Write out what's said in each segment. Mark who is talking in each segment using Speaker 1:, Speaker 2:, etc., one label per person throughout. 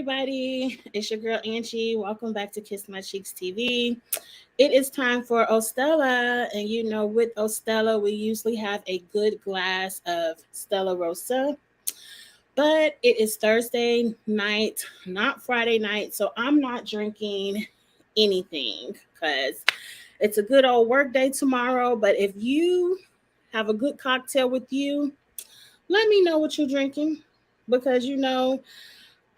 Speaker 1: everybody. It's your girl Angie. Welcome back to Kiss My Cheeks TV. It is time for Stella, and with Stella, we usually have a good glass of Stella Rosa, but it is Thursday night, not Friday night, so I'm not drinking anything because it's a good old work day tomorrow. But if you have a good cocktail with you, let me know what you're drinking because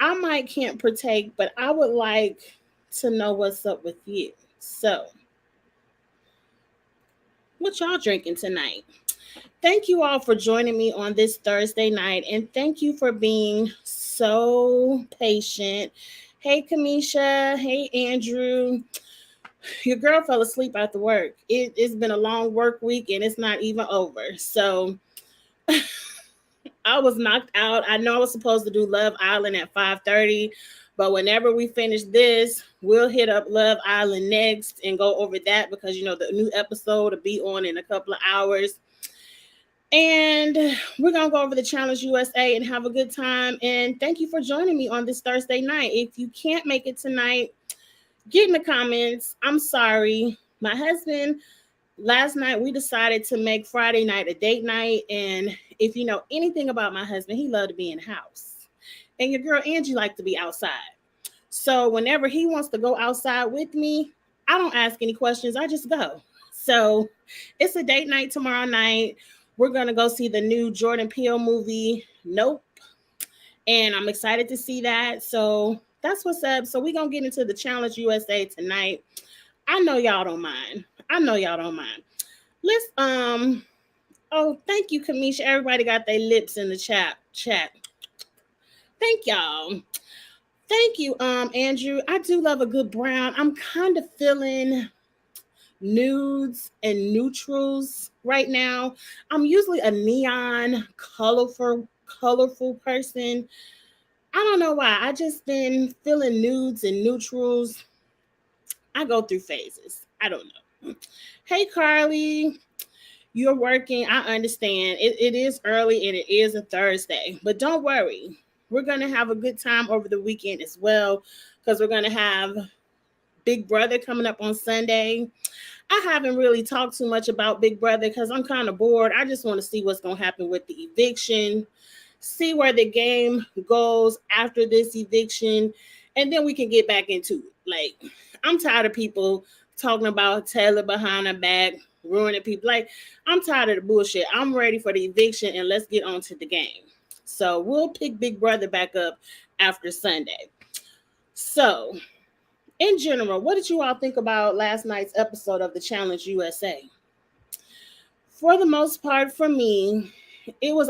Speaker 1: I might can't partake, but I would like to know what's up with you. So, what y'all drinking tonight? Thank you all for joining me on this Thursday night, and thank you for being so patient. Hey, Kamisha. Hey, Andrew. Your girl fell asleep after work. It's been a long work week, and it's not even over. So, I was knocked out. I know I was supposed to do Love Island at 5:30, but whenever we finish this, we'll hit up Love Island next and go over that because the new episode will be on in a couple of hours. And we're going to go over the Challenge USA and have a good time. And thank you for joining me on this Thursday night. If you can't make it tonight, get in the comments. I'm sorry. My husband, last night we decided to make Friday night a date night. And if you know anything about my husband, he loved to be in the house. And your girl Angie liked to be outside. So whenever he wants to go outside with me, I don't ask any questions. I just go. So it's a date night tomorrow night. We're going to go see the new Jordan Peele movie, Nope. And I'm excited to see that. So that's what's up. So we're going to get into the Challenge USA tonight. I know y'all don't mind. Let's, oh, thank you, Kamisha. Everybody got their lips in the chat. Thank y'all. Thank you, Andrew. I do love a good brown. I'm kind of feeling nudes and neutrals right now. I'm usually a neon, colorful person. I don't know why. I just been feeling nudes and neutrals. I go through phases. I don't know. Hey, Carly. You're working. I understand. It is early and it is a Thursday. But don't worry. We're going to have a good time over the weekend as well because we're going to have Big Brother coming up on Sunday. I haven't really talked too much about Big Brother because I'm kind of bored. I just want to see what's going to happen with the eviction, see where the game goes after this eviction, and then we can get back into it. Like, I'm tired of people talking about Taylor behind her back, ruining people. Like, I'm tired of the bullshit. I'm ready for the eviction, and let's get on to the game. So we'll pick Big Brother back up after Sunday. So, in general, what did you all think about last night's episode of the Challenge USA? For the most part, for me, it was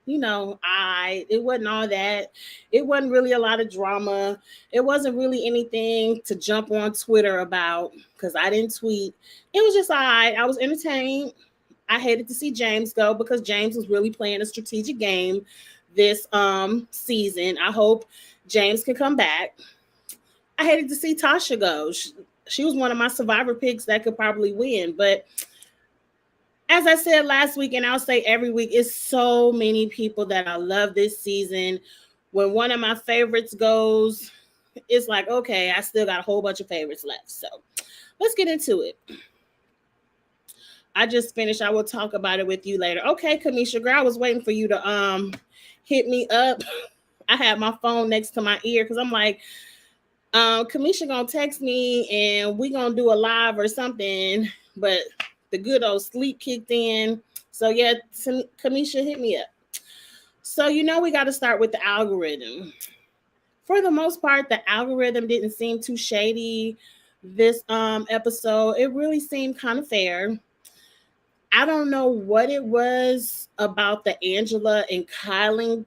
Speaker 1: it wasn't all that. It wasn't really a lot of drama. It wasn't really anything to jump on Twitter about because I didn't tweet. It was just I was entertained. I hated to see James go because James was really playing a strategic game this season. I hope James can come back. I hated to see Tasha go. She was one of my survivor picks that could probably win. But as I said last week, and I'll say every week, it's so many people that I love this season. When one of my favorites goes, it's like, okay, I still got a whole bunch of favorites left. So let's get into it. I just finished. I will talk about it with you later. Okay, Kamisha, girl, I was waiting for you to hit me up. I had my phone next to my ear because I'm like, Kamisha gonna text me and we gonna do a live or something, but the good old sleep kicked in. So yeah, Kamisha, hit me up. So we got to start with the algorithm. For the most part, the algorithm didn't seem too shady this episode. It really seemed kind of fair. I don't know what it was about the Angela and Kyland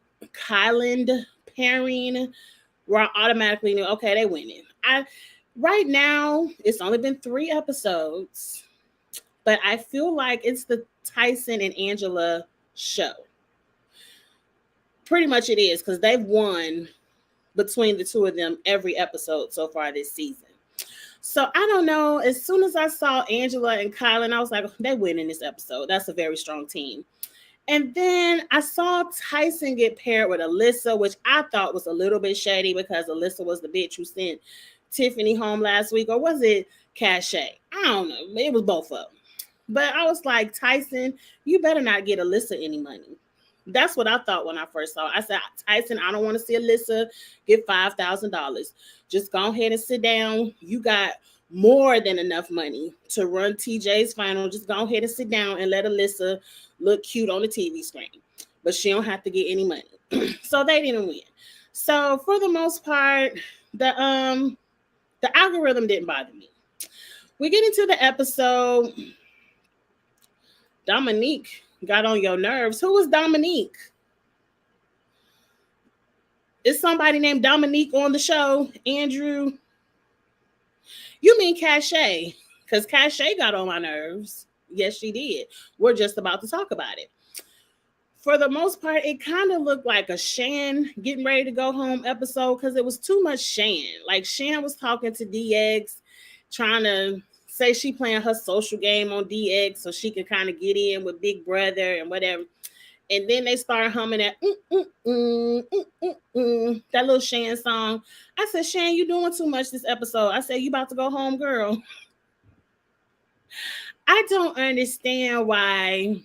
Speaker 1: pairing where I automatically knew, okay, they winning. Right now, it's only been 3 episodes, but I feel like it's the Tyson and Angela show. Pretty much it is because they've won between the two of them every episode so far this season. So I don't know. As soon as I saw Angela and Kylan, I was like, they win in this episode. That's a very strong team. And then I saw Tyson get paired with Alyssa, which I thought was a little bit shady because Alyssa was the bitch who sent Tiffany home last week. Or was it Cachet? I don't know. It was both of them. But I was like, Tyson, you better not get Alyssa any money. That's what I thought when I first saw it. I said, Tyson, I don't want to see Alyssa get $5,000. Just go ahead and sit down. You got more than enough money to run TJ's final. Just go ahead and sit down and let Alyssa look cute on the TV screen. But she don't have to get any money. So they didn't win. So for the most part, the algorithm didn't bother me. We get into the episode. Dominique got on your nerves. Who was Dominique? Is somebody named Dominique on the show? Andrew? You mean Cachet? Because Cachet got on my nerves. Yes, she did. We're just about to talk about it. For the most part, it kind of looked like a Shan getting ready to go home episode because it was too much Shan. Like Shan was talking to DX, trying to say she playing her social game on DX so she can kind of get in with Big Brother and whatever. And then they start humming that that little Shan song. I said, Shan, you doing too much this episode. I said, you about to go home, girl. I don't understand why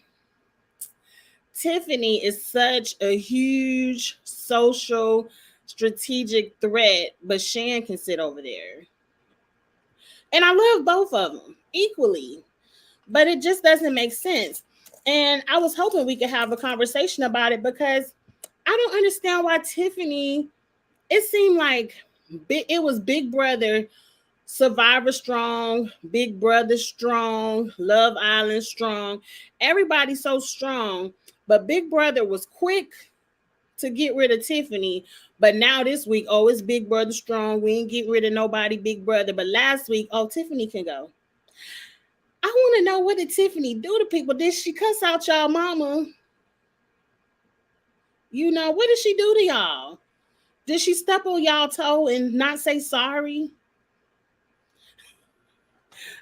Speaker 1: Tiffany is such a huge social strategic threat, but Shan can sit over there. And I love both of them equally, but it just doesn't make sense. And I was hoping we could have a conversation about it because I don't understand why Tiffany, it seemed like it was Big Brother, Survivor strong, Big Brother strong, Love Island strong. Everybody's so strong, but Big Brother was quick to get rid of Tiffany. But now this week, oh, it's Big Brother strong. We ain't get rid of nobody, Big Brother. But last week, oh, Tiffany can go. I want to know, what did Tiffany do to people? Did she cuss out y'all mama? You know, what did she do to y'all? Did she step on y'all toe and not say sorry?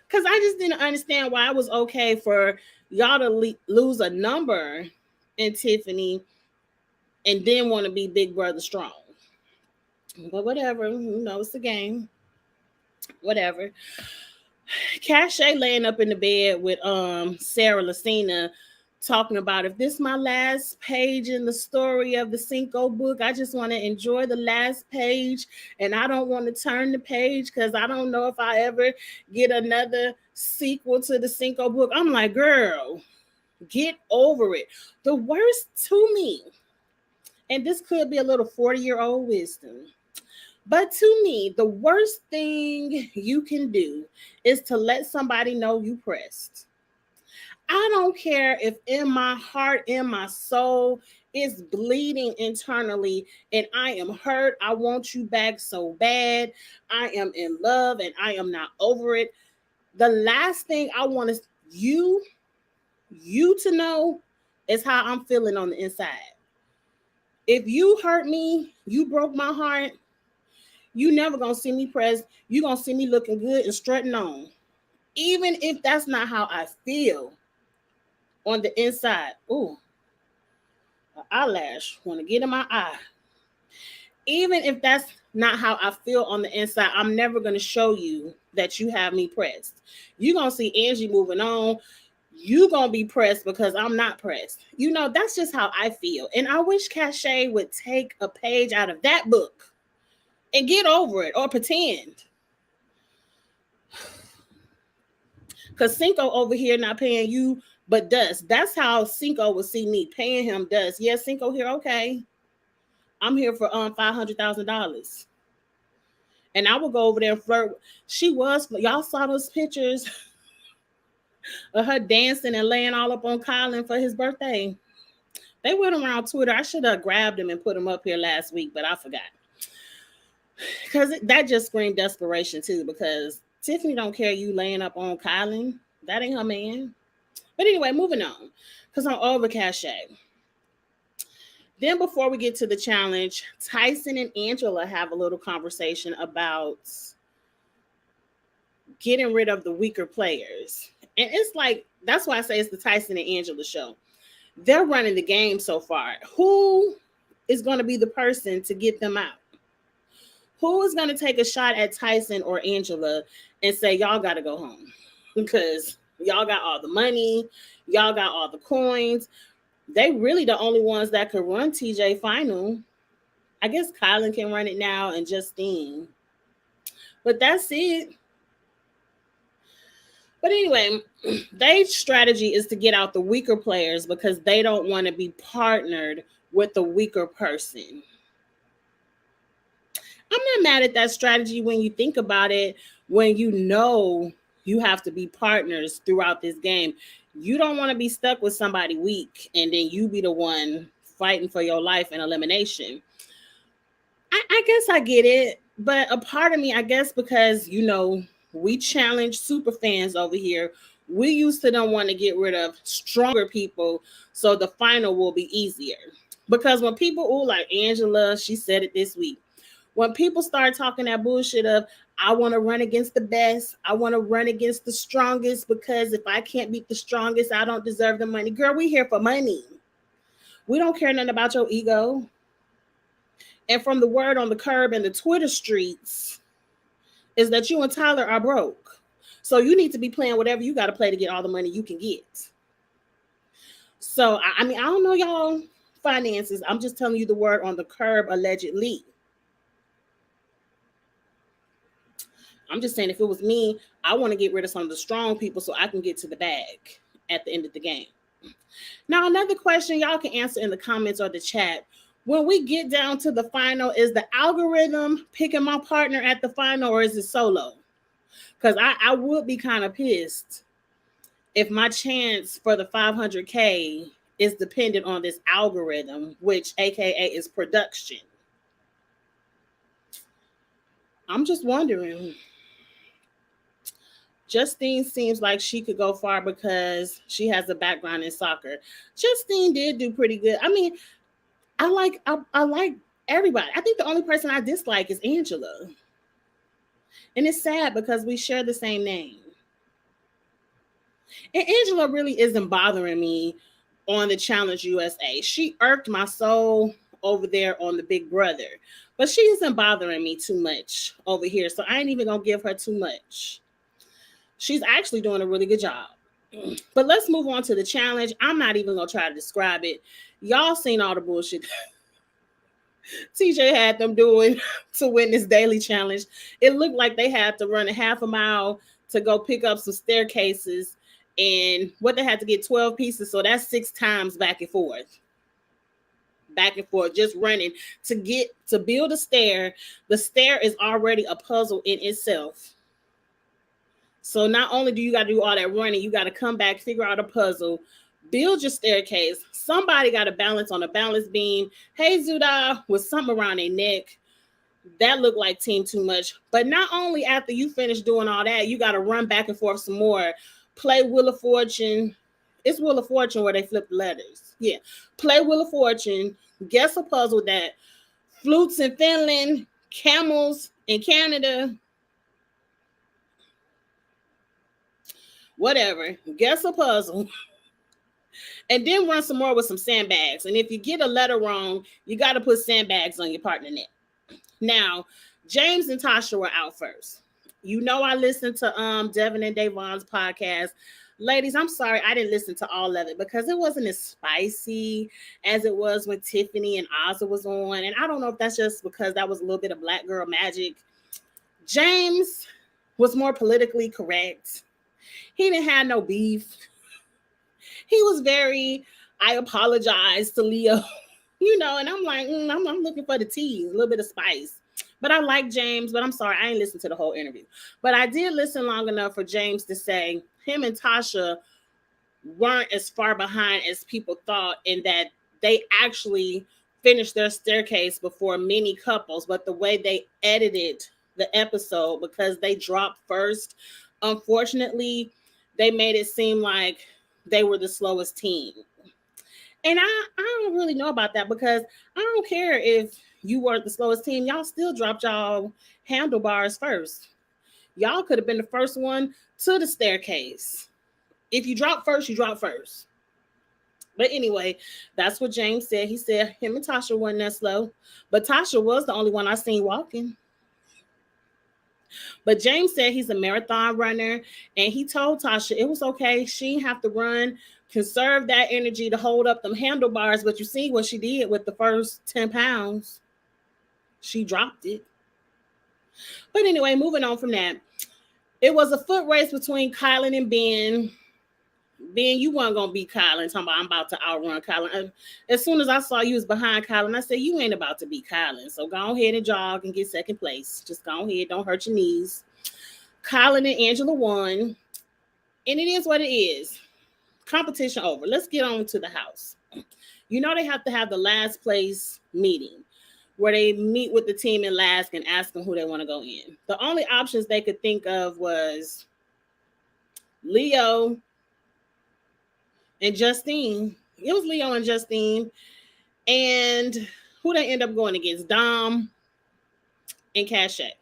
Speaker 1: Because I just didn't understand why it was okay for y'all to lose a number in Tiffany and then want to be Big Brother strong. But whatever, you know, it's a game. Whatever. Cachet laying up in the bed with Sarah Lucina talking about, if this is my last page in the story of the Cinco book, I just want to enjoy the last page and I don't want to turn the page because I don't know if I ever get another sequel to the Cinco book. I'm like, girl, get over it. The worst to me, and this could be a little 40-year-old wisdom, but to me, the worst thing you can do is to let somebody know you pressed. I don't care if in my heart, in my soul, it's bleeding internally and I am hurt. I want you back so bad. I am in love and I am not over it. The last thing I want is you to know is how I'm feeling on the inside. If you hurt me, you broke my heart, you never gonna see me pressed. You gonna see me looking good and strutting on. Even if that's not how I feel on the inside. Ooh, an eyelash want to get in my eye. Even if that's not how I feel on the inside, I'm never going to show you that you have me pressed. You're going to see Angie moving on. You're going to be pressed because I'm not pressed. You know, that's just how I feel. And I wish Cachet would take a page out of that book and get over it or pretend. Because Cinco over here not paying you but dust. That's how Cinco would see me, paying him dust. Yes, Cinco here, okay. I'm here for $500,000. And I would go over there and flirt. She was, y'all saw those pictures of her dancing and laying all up on Colin for his birthday. They went around Twitter. I should have grabbed them and put them up here last week, but I forgot. Because that just screamed desperation too, because Tiffany don't care you laying up on Colin. That ain't her man. But anyway, moving on, because I'm over Cachet. Then before we get to the challenge, Tyson and Angela have a little conversation about getting rid of the weaker players. And it's like, that's why I say it's the Tyson and Angela show. They're running the game so far. Who is going to be the person to get them out? Who is going to take a shot at Tyson or Angela and say, y'all got to go home? Because y'all got all the money, y'all got all the coins. They really the only ones that could run TJ final. I guess Kylan can run it now and Justine. But that's it. But anyway, their strategy is to get out the weaker players because they don't want to be partnered with the weaker person. I'm not mad at that strategy when you think about it, when you know you have to be partners throughout this game. You don't want to be stuck with somebody weak and then you be the one fighting for your life and elimination. I guess I get it, but a part of me, I guess, because, we challenge super fans over here. We used to don't want to get rid of stronger people so the final will be easier. Because when people, like Angela, she said it this week, when people start talking that bullshit of, I want to run against the best, I want to run against the strongest, because if I can't beat the strongest, I don't deserve the money. Girl, we here for money. We don't care nothing about your ego. And from the word on the curb and the Twitter streets is that you and Tyler are broke. So you need to be playing whatever you got to play to get all the money you can get. So, I don't know y'all finances. I'm just telling you the word on the curb, allegedly. I'm just saying, if it was me, I want to get rid of some of the strong people so I can get to the bag at the end of the game. Now, another question y'all can answer in the comments or the chat. When we get down to the final, is the algorithm picking my partner at the final or is it solo? Because I would be kind of pissed if my chance for the 500K is dependent on this algorithm, which AKA is production. I'm just wondering. Justine seems like she could go far because she has a background in soccer. Justine did do pretty good. I like everybody. I think the only person I dislike is Angela. And it's sad because we share the same name. And Angela really isn't bothering me on the Challenge USA. She irked my soul over there on the Big Brother. But she isn't bothering me too much over here. So I ain't even going to give her too much. She's actually doing a really good job. But let's move on to the challenge. I'm not even going to try to describe it. Y'all seen all the bullshit TJ had them doing to win this daily challenge. It looked like they had to run a half a mile to go pick up some staircases, and what they had to get 12 pieces. So that's 6 times back and forth, just running to build a stair. The stair is already a puzzle in itself. So not only do you got to do all that running, you got to come back, figure out a puzzle, build your staircase. Somebody got to balance on a balance beam. Hey, Zuda, with something around their neck. That looked like Team Too Much. But not only after you finish doing all that, you got to run back and forth some more. Play Wheel of Fortune. It's Wheel of Fortune where they flip the letters. Yeah. Play Wheel of Fortune. Guess a puzzle that flutes in Finland, camels in Canada. Whatever. Guess a puzzle. And then run some more with some sandbags. And if you get a letter wrong, you got to put sandbags on your partner neck. Now, James and Tasha were out first. I listened to Devin and Davon's podcast. Ladies, I'm sorry I didn't listen to all of it because it wasn't as spicy as it was when Tiffany and Ozzy was on. And I don't know if that's just because that was a little bit of black girl magic. James was more politically correct. He didn't have no beef. He was I apologize to Leo, and I'm like, I'm looking for the tea, a little bit of spice. But I like James, but I'm sorry, I ain't listened to the whole interview. But I did listen long enough for James to say him and Tasha weren't as far behind as people thought, and that they actually finished their staircase before many couples. But the way they edited the episode, because they dropped first, unfortunately, they made it seem like they were the slowest team. And I don't really know about that, because I don't care if you weren't the slowest team. Y'all still dropped y'all handlebars first. Y'all could have been the first one to the staircase. If you drop first, you drop first. But anyway, that's what James said. He said him and Tasha wasn't that slow. But Tasha was the only one I seen walking. But James said he's a marathon runner, and he told Tasha it was okay. She didn't have to run, conserve that energy to hold up them handlebars. But you see what she did with the first 10 pounds. She dropped it. But anyway, moving on from that. It was a foot race between Kylan and Ben. Ben, you weren't gonna beat Kylan. Talking about I'm about to outrun Kylan. As soon as I saw you was behind Kylan, I said you ain't about to beat Kylan. So go ahead and jog and get second place. Just go ahead, don't hurt your knees. Kylan and Angela won, and it is what it is. Competition over. Let's get on to the house. You know they have to have the last place meeting where they meet with the team in last and ask them who they want to go in. The only options they could think of was Leo and Justine. It was Leo and Justine. And who they end up going against? Dom and Cachet.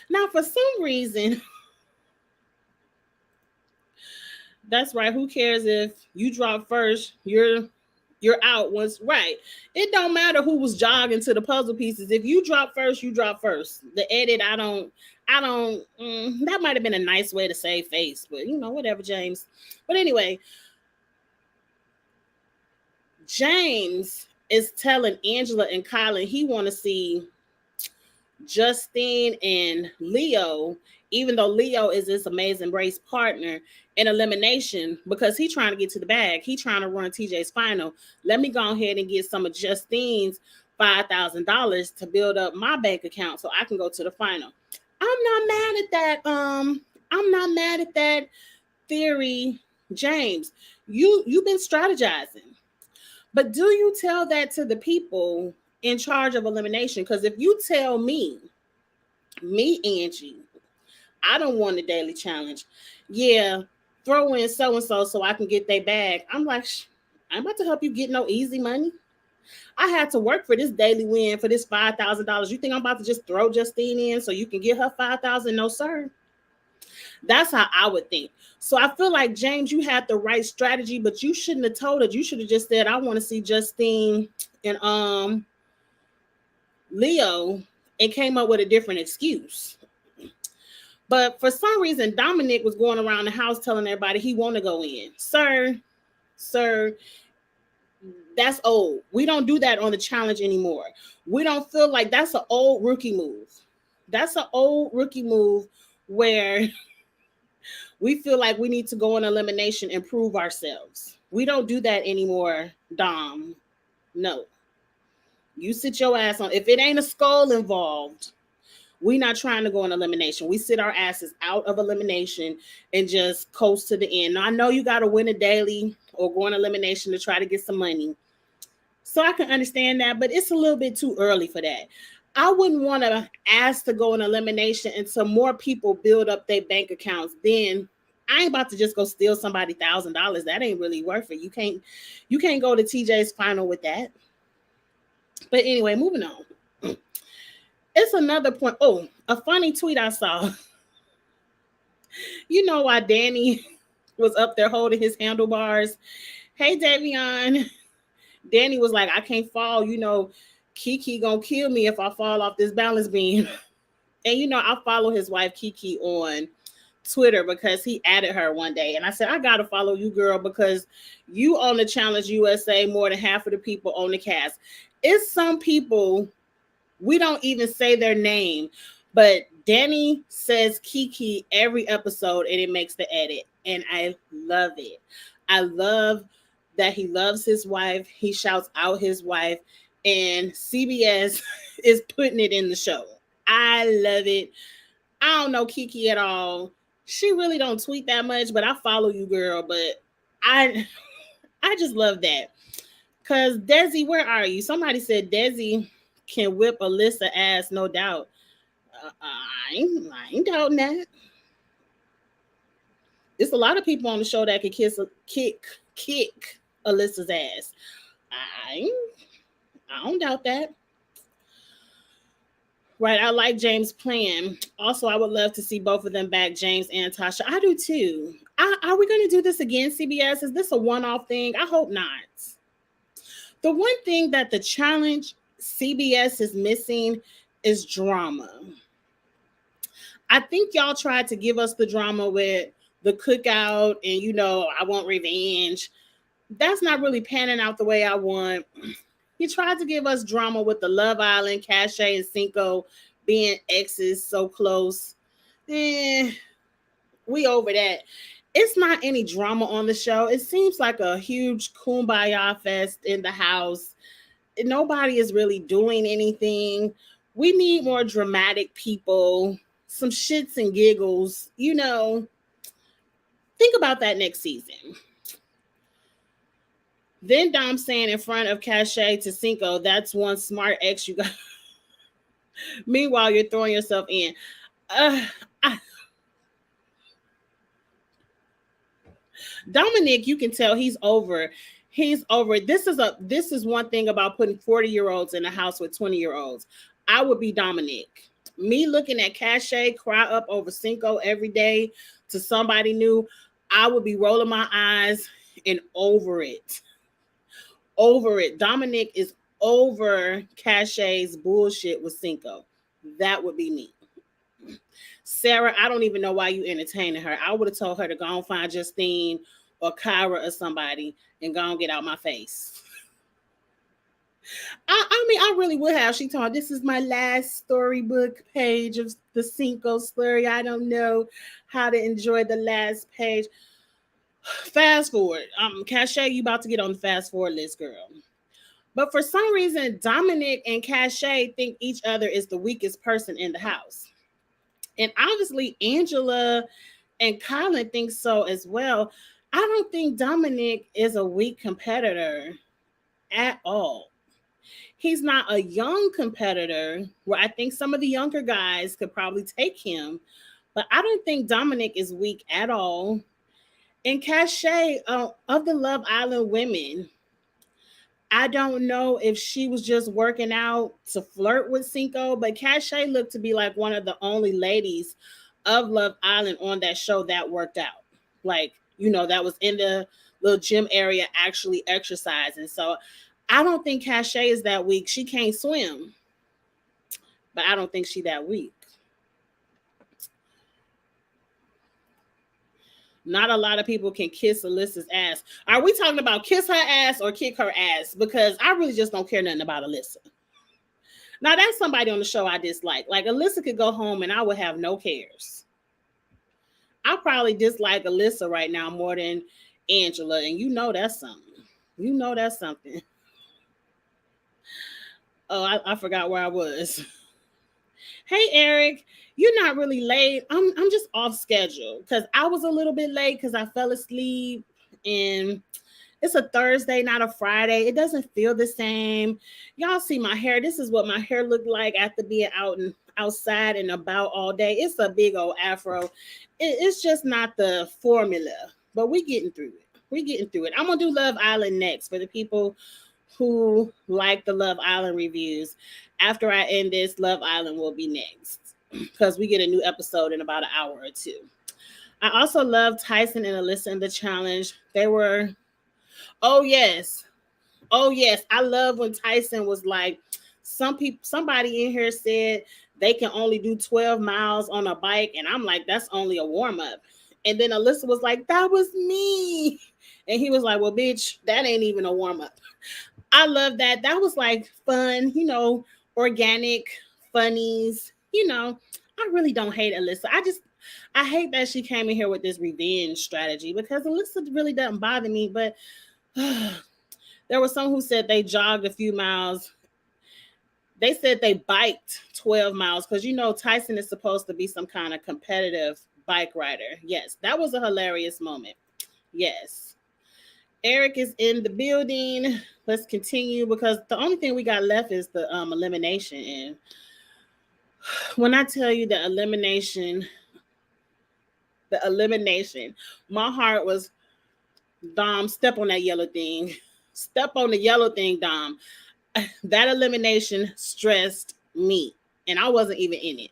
Speaker 1: Now, for some reason, that's right. Who cares if you drop first? You're out once, right? It don't matter who was jogging to the puzzle pieces. If you drop first, you drop first. The edit, I don't. That might have been a nice way to save face, but whatever, James. But anyway, James is telling Angela and Kylan he want to see Justine and Leo, even though Leo is this amazing race partner, in elimination because he's trying to get to the bag. He's trying to run TJ's final. Let me go ahead and get some of Justine's $5,000 to build up my bank account so I can go to the final. I'm not mad at that. I'm not mad at that theory, James. You've been strategizing. But do you tell that to the people in charge of elimination? Because if you tell me, Angie, I don't want a daily challenge. Yeah, throw in so-and-so so I can get their bag. I'm like, I'm about to help you get no easy money. I had to work for this daily win, for this $5,000. You think I'm about to just throw Justine in so you can get her $5,000? No, sir. That's how I would think. So I feel like, James, you had the right strategy, but you shouldn't have told it. You should have just said, I want to see Justine and Leo, and came up with a different excuse. But for some reason, Dominic was going around the house telling everybody he want to go in. Sir, that's old. We don't do that on the challenge anymore. We don't feel like that's an old rookie move. That's an old rookie move where we feel like we need to go on elimination and prove ourselves. We don't do that anymore, Dom. No. You sit your ass on. If it ain't a skull involved, we're not trying to go on elimination. We sit our asses out of elimination and just coast to the end. Now, I know you got to win a daily or go on elimination to try to get some money. So I can understand that, but it's a little bit too early for that. I wouldn't want to ask to go on elimination until more people build up their bank accounts. Then I ain't about to just go steal somebody $1,000. That ain't really worth it. You can't go to TJ's final with that. But anyway, moving on. It's another point. Oh, a funny tweet I saw. You know why Danny was up there holding his handlebars? Hey, Davion. Danny was like, I can't fall. Kiki gonna kill me if I fall off this balance beam. And I follow his wife Kiki on Twitter because he added her one day. And I said, I gotta follow you, girl, because you on the Challenge USA more than half of the people on the cast. It's some people, we don't even say their name, but Danny says Kiki every episode and it makes the edit. And I love it. I love that he loves his wife. He shouts out his wife, and CBS is putting it in the show. I love it. I don't know Kiki at all. She really don't tweet that much, but I follow you, girl. But I just love that. Because Desi, where are you? Somebody said Desi can whip Alyssa ass, no doubt. I ain't doubting that. There's a lot of people on the show that can kick Alyssa's ass. I don't doubt that. Right, I like James' plan. Also, I would love to see both of them back, James and Tasha. I do too. Are we going to do this again, CBS? Is this a one-off thing? I hope not. The one thing that the challenge CBS is missing is drama. I think y'all tried to give us the drama with the cookout and, I want revenge. That's not really panning out the way I want. He tried to give us drama with the Love Island, Cache, and Cinco being exes so close. We over that. It's not any drama on the show. It seems like a huge kumbaya fest in the house. Nobody is really doing anything. We need more dramatic people, some shits and giggles. Think about that next season. Then Dom saying in front of Cache to Cinco, that's one smart ex you got. Meanwhile, you're throwing yourself in. I, Dominic, you can tell he's over. He's over. This is one thing about putting 40-year-olds in a house with 20-year-olds. I would be Dominic. Me looking at Cache cry up over Cinco every day to somebody new, I would be rolling my eyes and over it. Over it. Dominic is over Cache's bullshit with Cinco. That would be me. Sarah, I don't even know why you entertaining her. I would have told her to go and find Justine or Kyra or somebody and go and get out my face. I mean, I really would have. She told, this is my last storybook page of the Cinco story. I don't know how to enjoy the last page. Fast forward. Cache, you about to get on the fast forward list, girl. But for some reason, Dominic and Cache think each other is the weakest person in the house. And obviously, Angela and Colin think so as well. I don't think Dominic is a weak competitor at all. He's not a young competitor where I think some of the younger guys could probably take him. But I don't think Dominic is weak at all. And Cache, of the Love Island women, I don't know if she was just working out to flirt with Cinco, but Cache looked to be like one of the only ladies of Love Island on that show that worked out. Like, that was in the little gym area actually exercising. So I don't think Cache is that weak. She can't swim, but I don't think she that weak. Not a lot of people can kiss Alyssa's ass. Are we talking about kiss her ass or kick her ass? Because I really just don't care nothing about Alyssa. Now, that's somebody on the show I dislike. Like, Alyssa could go home and I would have no cares. I probably dislike Alyssa right now more than Angela, and that's something. That's something. Oh, I forgot where I was. Hey, Eric, you're not really late. I'm just off schedule because I was a little bit late because I fell asleep, and it's a Thursday, not a Friday. It doesn't feel the same. Y'all see my hair. This is what my hair looked like after being outside and about all day. It's a big old afro. It's just not the formula, but we getting through it. I'm going to do Love Island next for the people who like the Love Island reviews. After I end this, Love Island will be next because we get a new episode in about an hour or two. I also love Tyson and Alyssa in the challenge. They were, oh yes. I love when Tyson was like, somebody in here said they can only do 12 miles on a bike. And I'm like, that's only a warm up. And then Alyssa was like, that was me. And he was like, well, bitch, that ain't even a warm up. I love that. That was like fun, organic funnies. I really don't hate Alyssa. I hate that she came in here with this revenge strategy because Alyssa really doesn't bother me. But there was some who said they jogged a few miles. They said they biked 12 miles because, Tyson is supposed to be some kind of competitive bike rider. Yes, that was a hilarious moment. Yes. Eric is in the building. Let's continue because the only thing we got left is the elimination. And when I tell you the elimination, my heart was, Dom, step on that yellow thing. Step on the yellow thing, Dom. That elimination stressed me. and I wasn't even in it.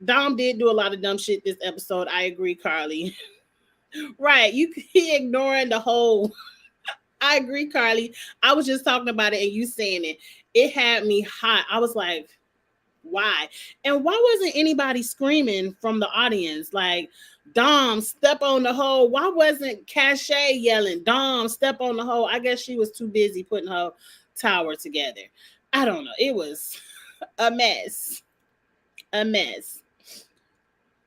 Speaker 1: Dom did do a lot of dumb shit this episode. I agree, Carly. Right, he ignoring the whole. I agree, Carly. I was just talking about it and you saying it. It had me hot. I was like, why? And why wasn't anybody screaming from the audience? Like, Dom, step on the hole. Why wasn't Cachet yelling, Dom, step on the hole? I guess she was too busy putting her tower together. I don't know. It was a mess. A mess.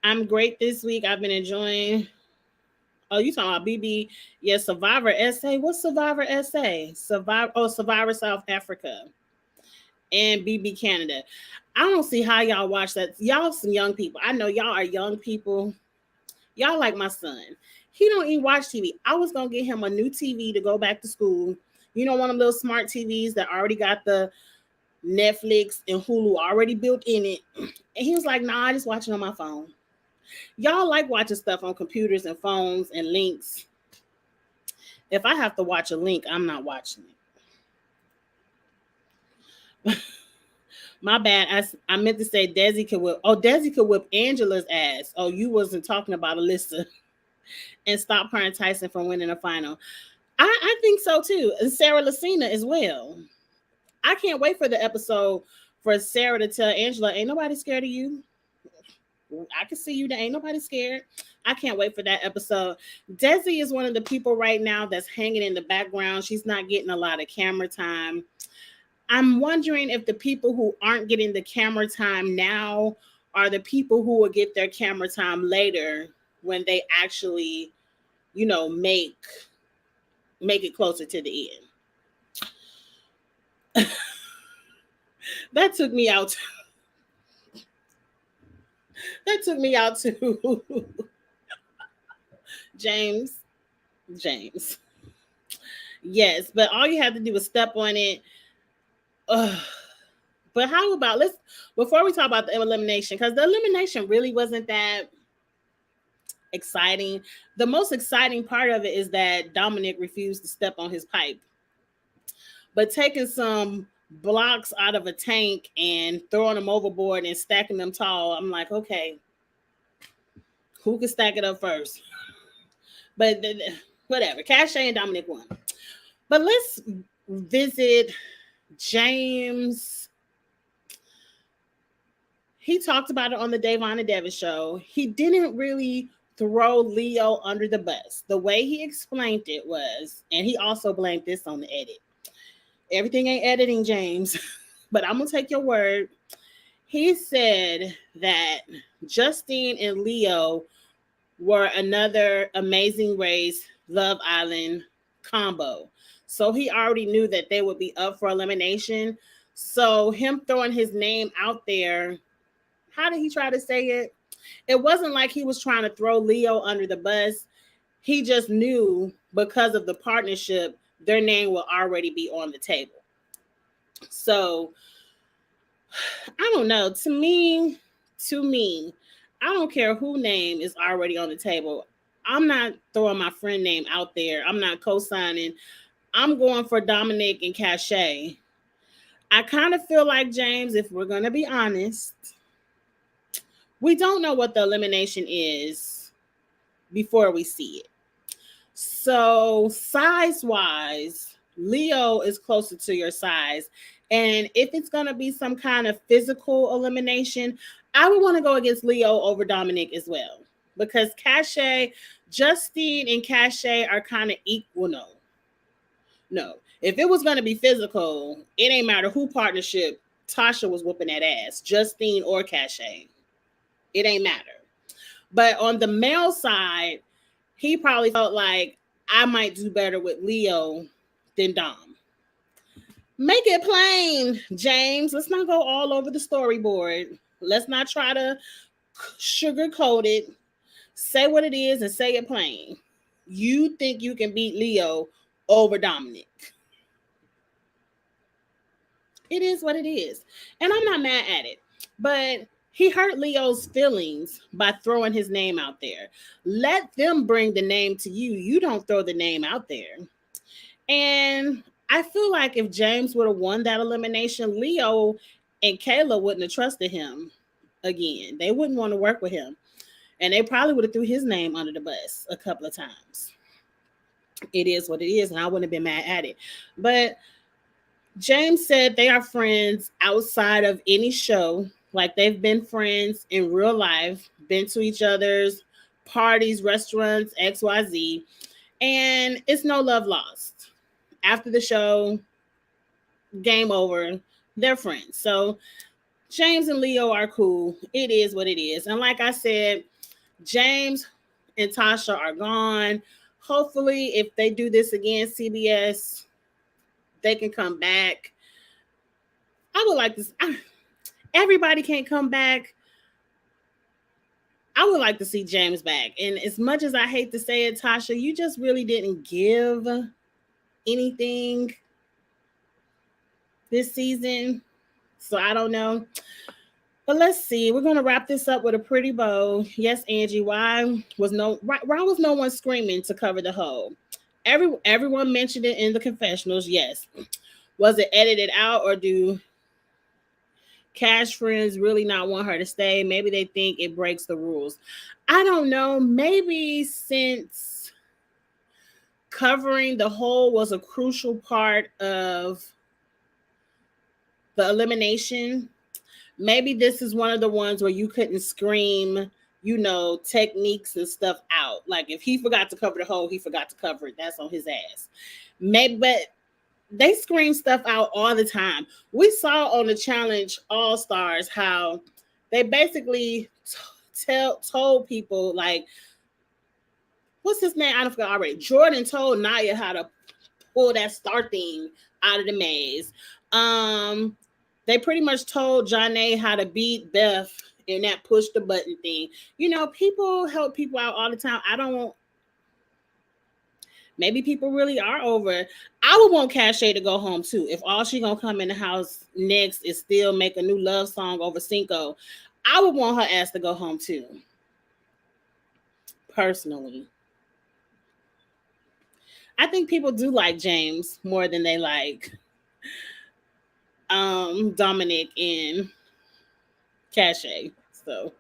Speaker 1: I'm great this week. I've been enjoying. Oh, you talking about BB? Yeah, Survivor SA. What's Survivor SA? Survivor South Africa and BB Canada. I don't see how y'all watch that. Y'all some young people. I know y'all are young people. Y'all like my son. He don't even watch TV. I was gonna get him a new TV to go back to school. You know, one of those smart TVs that already got the Netflix and Hulu already built in it. And he was like, nah, I just watch it on my phone. Y'all like watching stuff on computers and phones and links. If I have to watch a link, I'm not watching it. My bad. I meant to say Desi could whip. Oh, Desi could whip Angela's ass. Oh, you wasn't talking about Alyssa. And stop her and Tyson from winning a final. I think so too. And Sarah Lucina as well. I can't wait for the episode for Sarah to tell Angela, ain't nobody scared of you. I can see you. There ain't nobody scared. I can't wait for that episode. Desi is one of the people right now that's hanging in the background. She's not getting a lot of camera time. I'm wondering if the people who aren't getting the camera time now are the people who will get their camera time later when they actually, make it closer to the end. That took me out. That took me out to James. Yes, but all you have to do is step on it. But how about before we talk about the elimination, because the elimination really wasn't that exciting. The most exciting part of it is that Dominic refused to step on his pipe. But taking some blocks out of a tank and throwing them overboard and stacking them tall, I'm like, okay, who can stack it up first? But whatever, Cachet and Dominic won. But let's visit James. He talked about it on the Davon and Devin show. He didn't really throw Leo under the bus. The way he explained it was, and he also blamed this on the edit. Everything ain't editing, James, but I'm going to take your word. He said that Justine and Leo were another Amazing Race Love Island combo. So he already knew that they would be up for elimination. So him throwing his name out there, how did he try to say it? It wasn't like he was trying to throw Leo under the bus. He just knew because of the partnership, their name will already be on the table. So I don't know. To me, I don't care who name is already on the table. I'm not throwing my friend name out there. I'm not co-signing. I'm going for Dominic and Cachet. I kind of feel like, James, if we're going to be honest, we don't know what the elimination is before we see it. So size-wise, Leo is closer to your size. And if it's going to be some kind of physical elimination, I would want to go against Leo over Dominic as well. Because Justine and Cachet are kind of equal. No. If it was going to be physical, it ain't matter who partnership, Tasha was whooping that ass, Justine or Cachet. It ain't matter. But on the male side, he probably felt like I might do better with Leo than Dom. Make it plain, James. Let's not go all over the storyboard. Let's not try to sugarcoat it. Say what it is and say it plain. You think you can beat Leo over Dominic. It is what it is. And I'm not mad at it. But he hurt Leo's feelings by throwing his name out there. Let them bring the name to you. You don't throw the name out there. And I feel like if James would have won that elimination, Leo And Kayla wouldn't have trusted him again. They wouldn't want to work with him. And they probably would have threw his name under the bus a couple of times. It is what it is, and I wouldn't have been mad at it. But James said they are friends outside of any show. Like they've been friends in real life, been to each other's parties, restaurants, XYZ. And it's no love lost. After the show, game over. They're friends. So James and Leo are cool. It is what it is. And like I said, James and Tasha are gone. Hopefully, if they do this again, CBS, they can come back. I would like this. Everybody can't come back. I would like to see James back. And as much as I hate to say it, Tasha, you just really didn't give anything this season. So I don't know. But let's see. We're gonna wrap this up with a pretty bow. Yes, Angie. Why was no one screaming to cover the hole? Everyone mentioned it in the confessionals. Yes. Was it edited out, or do Cash friends really not want her to stay? Maybe they think it breaks the rules. I don't know. Maybe since covering the hole was a crucial part of the elimination, maybe this is one of the ones where you couldn't scream, techniques and stuff out. Like if he forgot to cover the hole, he forgot to cover it. That's on his ass. Maybe, but they scream stuff out all the time. We saw on the Challenge All Stars how they basically told people, like, what's his name? I forgot already. Jordan told Naya how to pull that star thing out of the maze. They pretty much told Janae how to beat Beth in that push the button thing. People help people out all the time. Maybe people really are over. I would want Cache to go home too. If all she gonna come in the house next is still make a new love song over Cinco, I would want her ass to go home too. Personally. I think people do like James more than they like Dominic and Cache. So,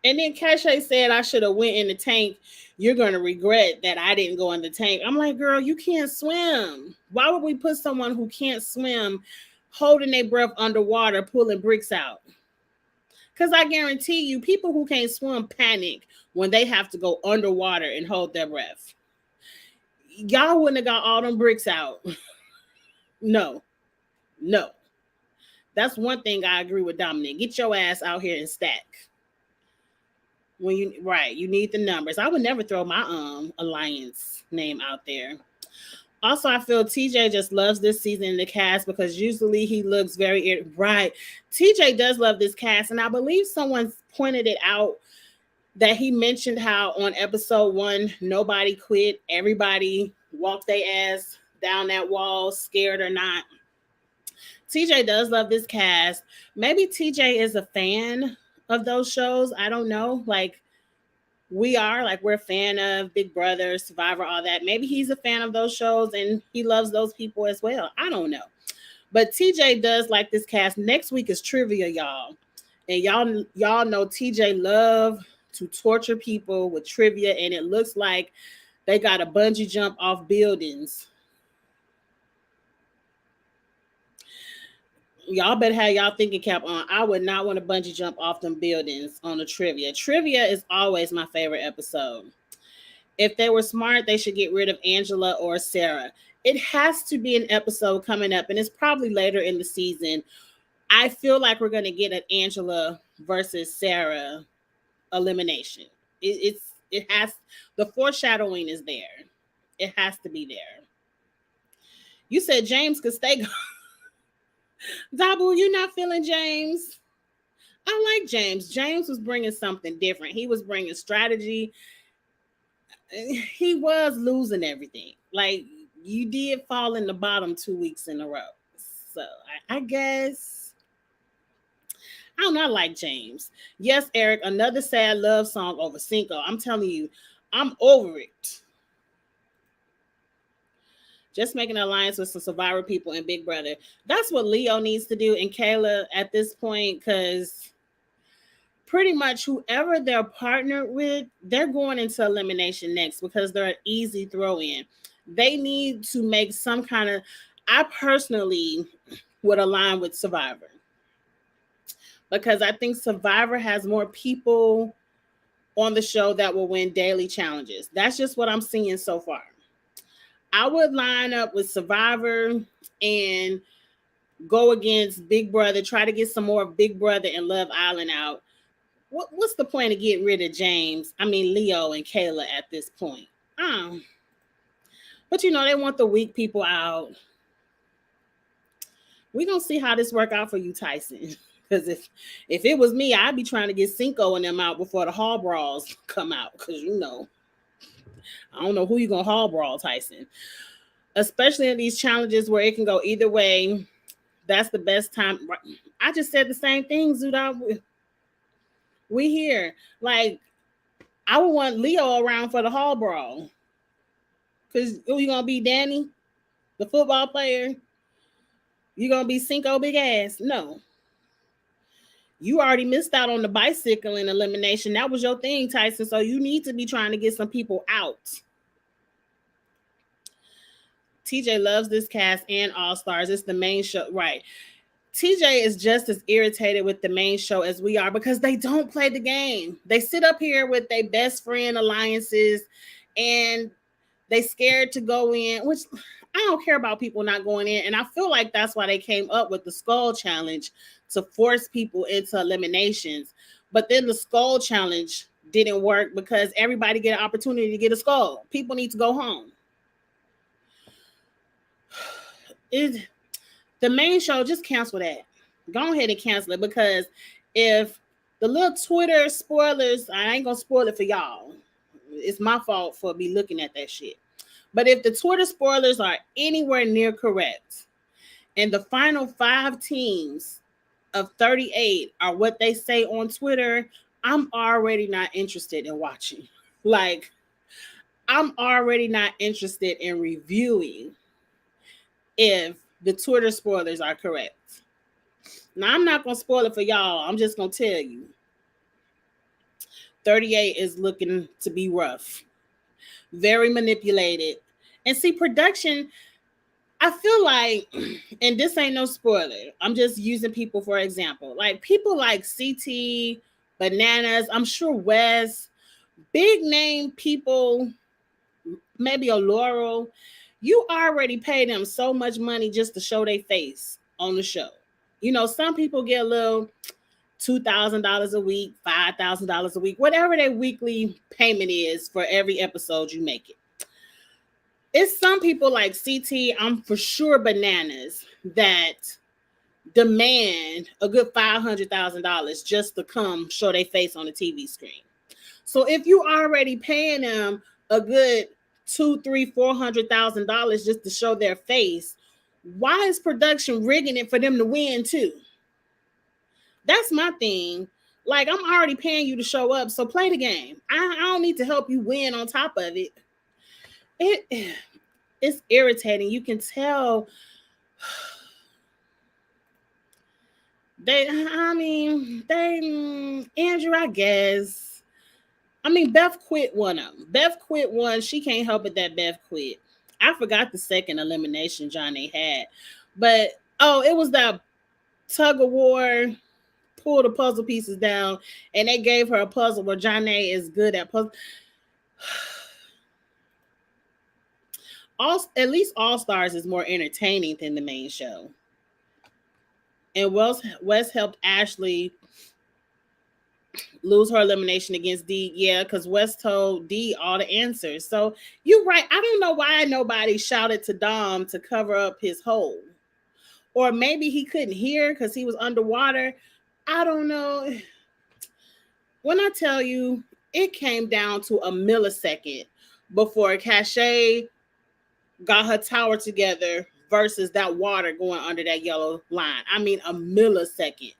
Speaker 1: and then Cache said I should have went in the tank. You're gonna regret that I didn't go in the tank. I'm like, girl, you can't swim. Why would we put someone who can't swim holding their breath underwater, pulling bricks out? Because I guarantee you, people who can't swim panic when they have to go underwater and hold their breath. Y'all wouldn't have got all them bricks out. No. That's one thing I agree with Dominic. Get your ass out here and stack. You need the numbers. I would never throw my alliance name out there. Also, I feel TJ just loves this season in the cast because usually he looks very right. TJ does love this cast, and I believe someone pointed it out that he mentioned how on episode 1 nobody quit. Everybody walked their ass down that wall, scared or not. TJ does love this cast. Maybe TJ is a fan of those shows. I don't know. Like we're a fan of Big Brother, Survivor, all that. Maybe he's a fan of those shows and he loves those people as well. I don't know. But TJ does like this cast. Next week is trivia, y'all. And y'all know TJ love to torture people with trivia, and it looks like they got a bungee jump off buildings. Y'all better have y'all thinking cap on. I would not want to bungee jump off them buildings on a trivia. Trivia is always my favorite episode. If they were smart, they should get rid of Angela or Sarah. It has to be an episode coming up, and it's probably later in the season. I feel like we're going to get an Angela versus Sarah elimination. It has, the foreshadowing is there. It has to be there. You said James could stay. Dabu, you not feeling James? I like James. James was bringing something different. He was bringing strategy. He was losing everything. Like, you did fall in the bottom 2 weeks in a row. So, I guess. I don't know. I like James. Yes, Eric, another sad love song over Cinco. I'm telling you, I'm over it. Just make an alliance with some Survivor people and Big Brother. That's what Leo needs to do, and Kayla at this point, because pretty much whoever they're partnered with, they're going into elimination next because they're an easy throw in. They need to make some kind of. I personally would align with Survivor because I think Survivor has more people on the show that will win daily challenges. That's just what I'm seeing so far. I would line up with Survivor and go against Big Brother, try to get some more of Big Brother and Love Island out. What's the point of getting rid of Leo and Kayla at this point? But they want the weak people out. We're going to see how this work out for you, Tyson. Because if it was me, I'd be trying to get Cinco and them out before the hall brawls come out. Because, I don't know who you're going to hall brawl, Tyson. Especially in these challenges where it can go either way. That's the best time. I just said the same thing, Zuda. We here. Like, I would want Leo around for the hall brawl. Because who you going to be, Danny? The football player? You going to be Cinco big ass? No. You already missed out on the bicycle in elimination. That was your thing, Tyson. So you need to be trying to get some people out. TJ loves this cast and All Stars. It's the main show. Right. TJ is just as irritated with the main show as we are because they don't play the game. They sit up here with their best friend alliances and they scared to go in, which I don't care about people not going in. And I feel like that's why they came up with the skull challenge to force people into eliminations. But then the skull challenge didn't work because everybody get an opportunity to get a skull. People need to go home. The main show, just cancel that. Go ahead and cancel it because if the little Twitter spoilers, I ain't going to spoil it for y'all. It's my fault for me looking at that shit. But if the Twitter spoilers are anywhere near correct and the final 5 teams of 38 are what they say on Twitter, I'm already not interested in watching. Like, I'm already not interested in reviewing if the Twitter spoilers are correct. Now, I'm not going to spoil it for y'all. I'm just going to tell you. 38 is looking to be rough. Very manipulated. And see, production, I feel like, and this ain't no spoiler, I'm just using people for example. Like people like CT, Bananas, I'm sure Wes, big name people, maybe a Laurel, you already pay them so much money just to show their face on the show. Some people get a little $2,000 a week, $5,000 a week, whatever their weekly payment is for every episode you make it. It's some people like CT, I'm for sure Bananas, that demand a good $500,000 just to come show their face on the TV screen. So if you already paying them a good $200,000, $300,000, $400,000 just to show their face, why is production rigging it for them to win too? That's my thing. Like, I'm already paying you to show up, so play the game. I don't need to help you win on top of it. It's irritating. You can tell Andrew, I guess. Beth quit one of them. Beth quit one. She can't help it that Beth quit. I forgot the second elimination Johnny had. But, it was that tug of war, pull the puzzle pieces down, and they gave her a puzzle where Johnny is good at puzzle. At least All Stars is more entertaining than the main show. And Wes helped Ashley lose her elimination against Dee. Yeah, because Wes told Dee all the answers. So you're right. I don't know why nobody shouted to Dom to cover up his hole. Or maybe he couldn't hear because he was underwater. I don't know. When I tell you, it came down to a millisecond before Cachet got her tower together versus that water going under that yellow line. A millisecond.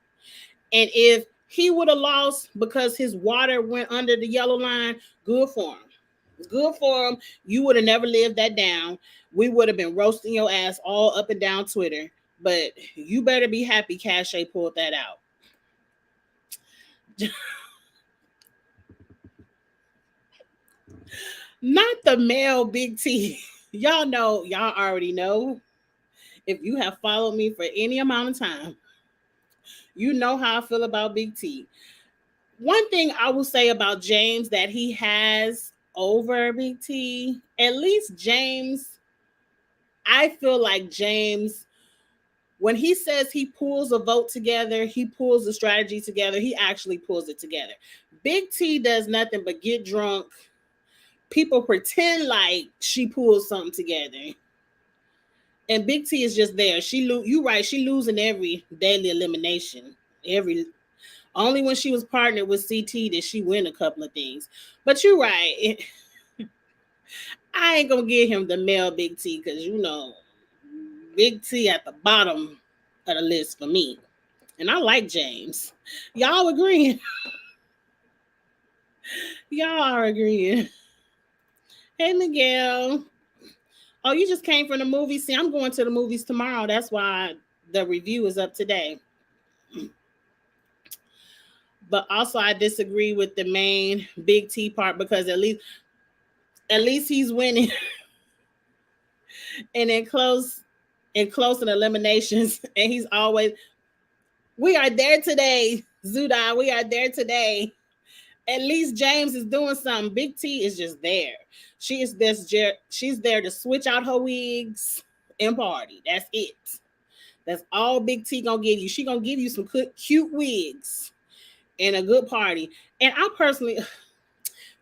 Speaker 1: And if he would have lost because his water went under the yellow line, good for him. Good for him. You would have never lived that down. We would have been roasting your ass all up and down Twitter. But you better be happy Cache pulled that out. Not the male Big T. Y'all already know. If you have followed me for any amount of time, you know how I feel about Big T. One thing I will say about James that he has over Big T, at least James, I feel like James, when he says he pulls a vote together, he pulls a strategy together, he actually pulls it together. Big T does nothing but get drunk. People pretend like she pulls something together. And Big T is just there. You right, she losing every daily elimination. Every Only when she was partnered with CT did she win a couple of things. But you're right. I ain't gonna give him the male Big T because Big T at the bottom of the list for me. And I like James. Y'all agreeing? Y'all are agreeing. Hey Miguel. Oh, you just came from the movies. See, I'm going to the movies tomorrow. That's why the review is up today. But also I disagree with the main Big T part because at least he's winning. And in close and eliminations, and he's always, we are there today, Zuda. We are there today. At least James is doing something. Big T is just there. She's there to switch out her wigs and party. That's it. That's all Big T gonna give you. She gonna give you some cute wigs and a good party. And I personally,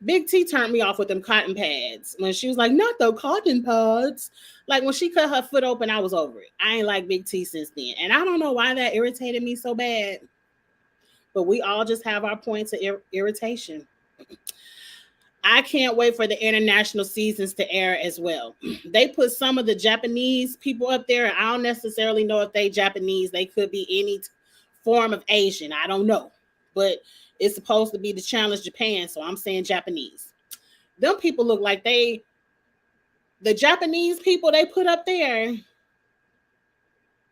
Speaker 1: Big T turned me off with them cotton pads when she was like, not the cotton pads. Like when she cut her foot open, I was over it. I ain't like Big T since then. And I don't know why that irritated me so bad. But we all just have our points of irritation. I can't wait for the international seasons to air as well. They put some of the Japanese people up there. I don't necessarily know if they Japanese. They could be any form of Asian. I don't know. But it's supposed to be to challenge Japan, so I'm saying Japanese. Them people look like the Japanese people they put up there,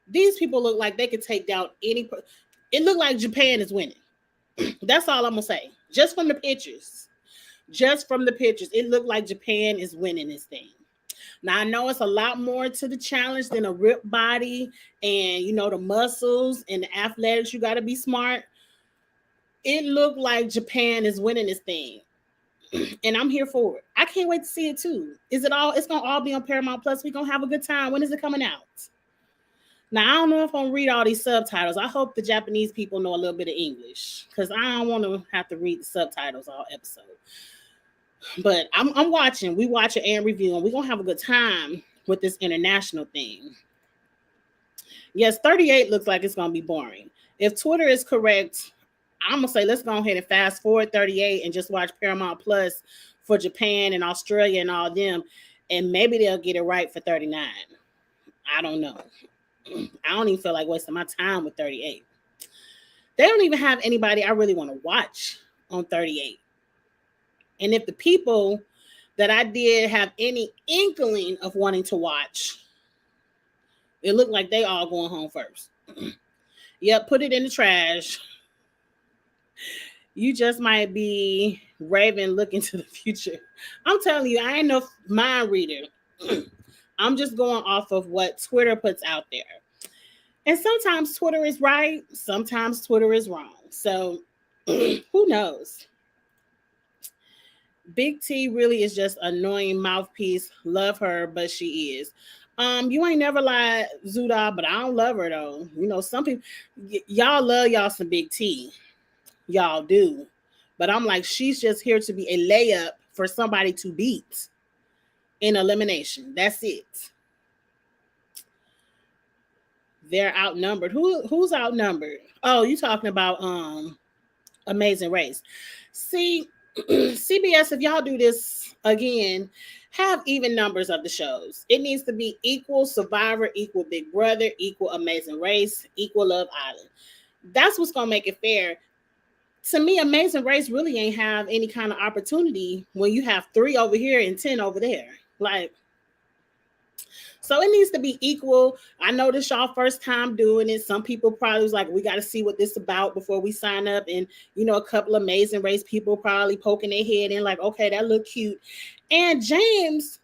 Speaker 1: these people look like they could take down any. It looked like Japan is winning. That's all I'm going to say. Just from the pictures. It looked like Japan is winning this thing. Now, I know it's a lot more to the challenge than a ripped body and, the muscles and the athletics. You got to be smart. It looked like Japan is winning this thing. And I'm here for it. I can't wait to see it too. It's going to all be on Paramount Plus. We're going to have a good time. When is it coming out? Now, I don't know if I'm going to read all these subtitles. I hope the Japanese people know a little bit of English because I don't want to have to read the subtitles all episode. But I'm watching. We watch it and review, and we're going to have a good time with this international thing. Yes, 38 looks like it's going to be boring. If Twitter is correct, I'm going to say let's go ahead and fast forward 38 and just watch Paramount Plus for Japan and Australia and all them, and maybe they'll get it right for 39. I don't know. I don't even feel like wasting my time with 38. They don't even have anybody I really want to watch on 38. And if the people that I did have any inkling of wanting to watch, it looked like they all going home first. Yep, put it in the trash. You just might be Raven looking to the future. I'm telling you, I ain't no mind reader. I'm just going off of what Twitter puts out there. And sometimes Twitter is right. Sometimes Twitter is wrong. So who knows? Big T really is just annoying mouthpiece. Love her, but she is. You ain't never lied, Zuda, but I don't love her though. Some people, y'all love y'all some Big T. Y'all do. But I'm like, she's just here to be a layup for somebody to beat in elimination. That's it. They're outnumbered. Who's outnumbered? Oh, you talking about Amazing Race. See, CBS, if y'all do this again, have even numbers of the shows. It needs to be equal Survivor, equal Big Brother, equal Amazing Race, equal Love Island. That's what's going to make it fair. To me, Amazing Race really ain't have any kind of opportunity when you have 3 over here and 10 over there. Like, so it needs to be equal. I know this y'all first time doing it. Some people probably was like, we got to see what this about before we sign up. And, a couple of Amazing Race people probably poking their head in like, okay, that look cute. And James,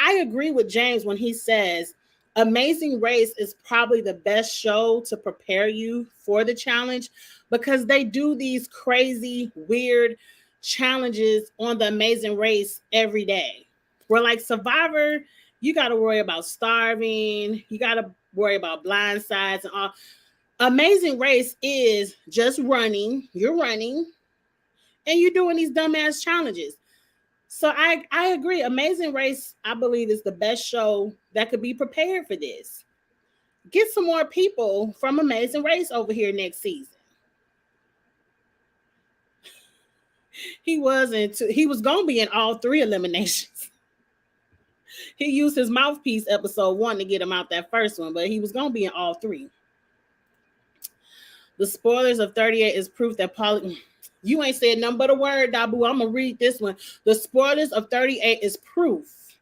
Speaker 1: I agree with James when he says Amazing Race is probably the best show to prepare you for the challenge because they do these crazy, weird challenges on the Amazing Race every day. Where like Survivor, you got to worry about starving. You got to worry about blind sides and all. Amazing Race is just running. You're running and you're doing these dumbass challenges. So I agree. Amazing Race, I believe, is the best show that could be prepared for this. Get some more people from Amazing Race over here next season. He was going to be in all 3 eliminations. He used his mouthpiece episode 1 to get him out that first one, but he was going to be in all 3. The spoilers of 38 is proof that Polly... You ain't said nothing but a word, Dabu. I'm going to read this one. The spoilers of 38 is proof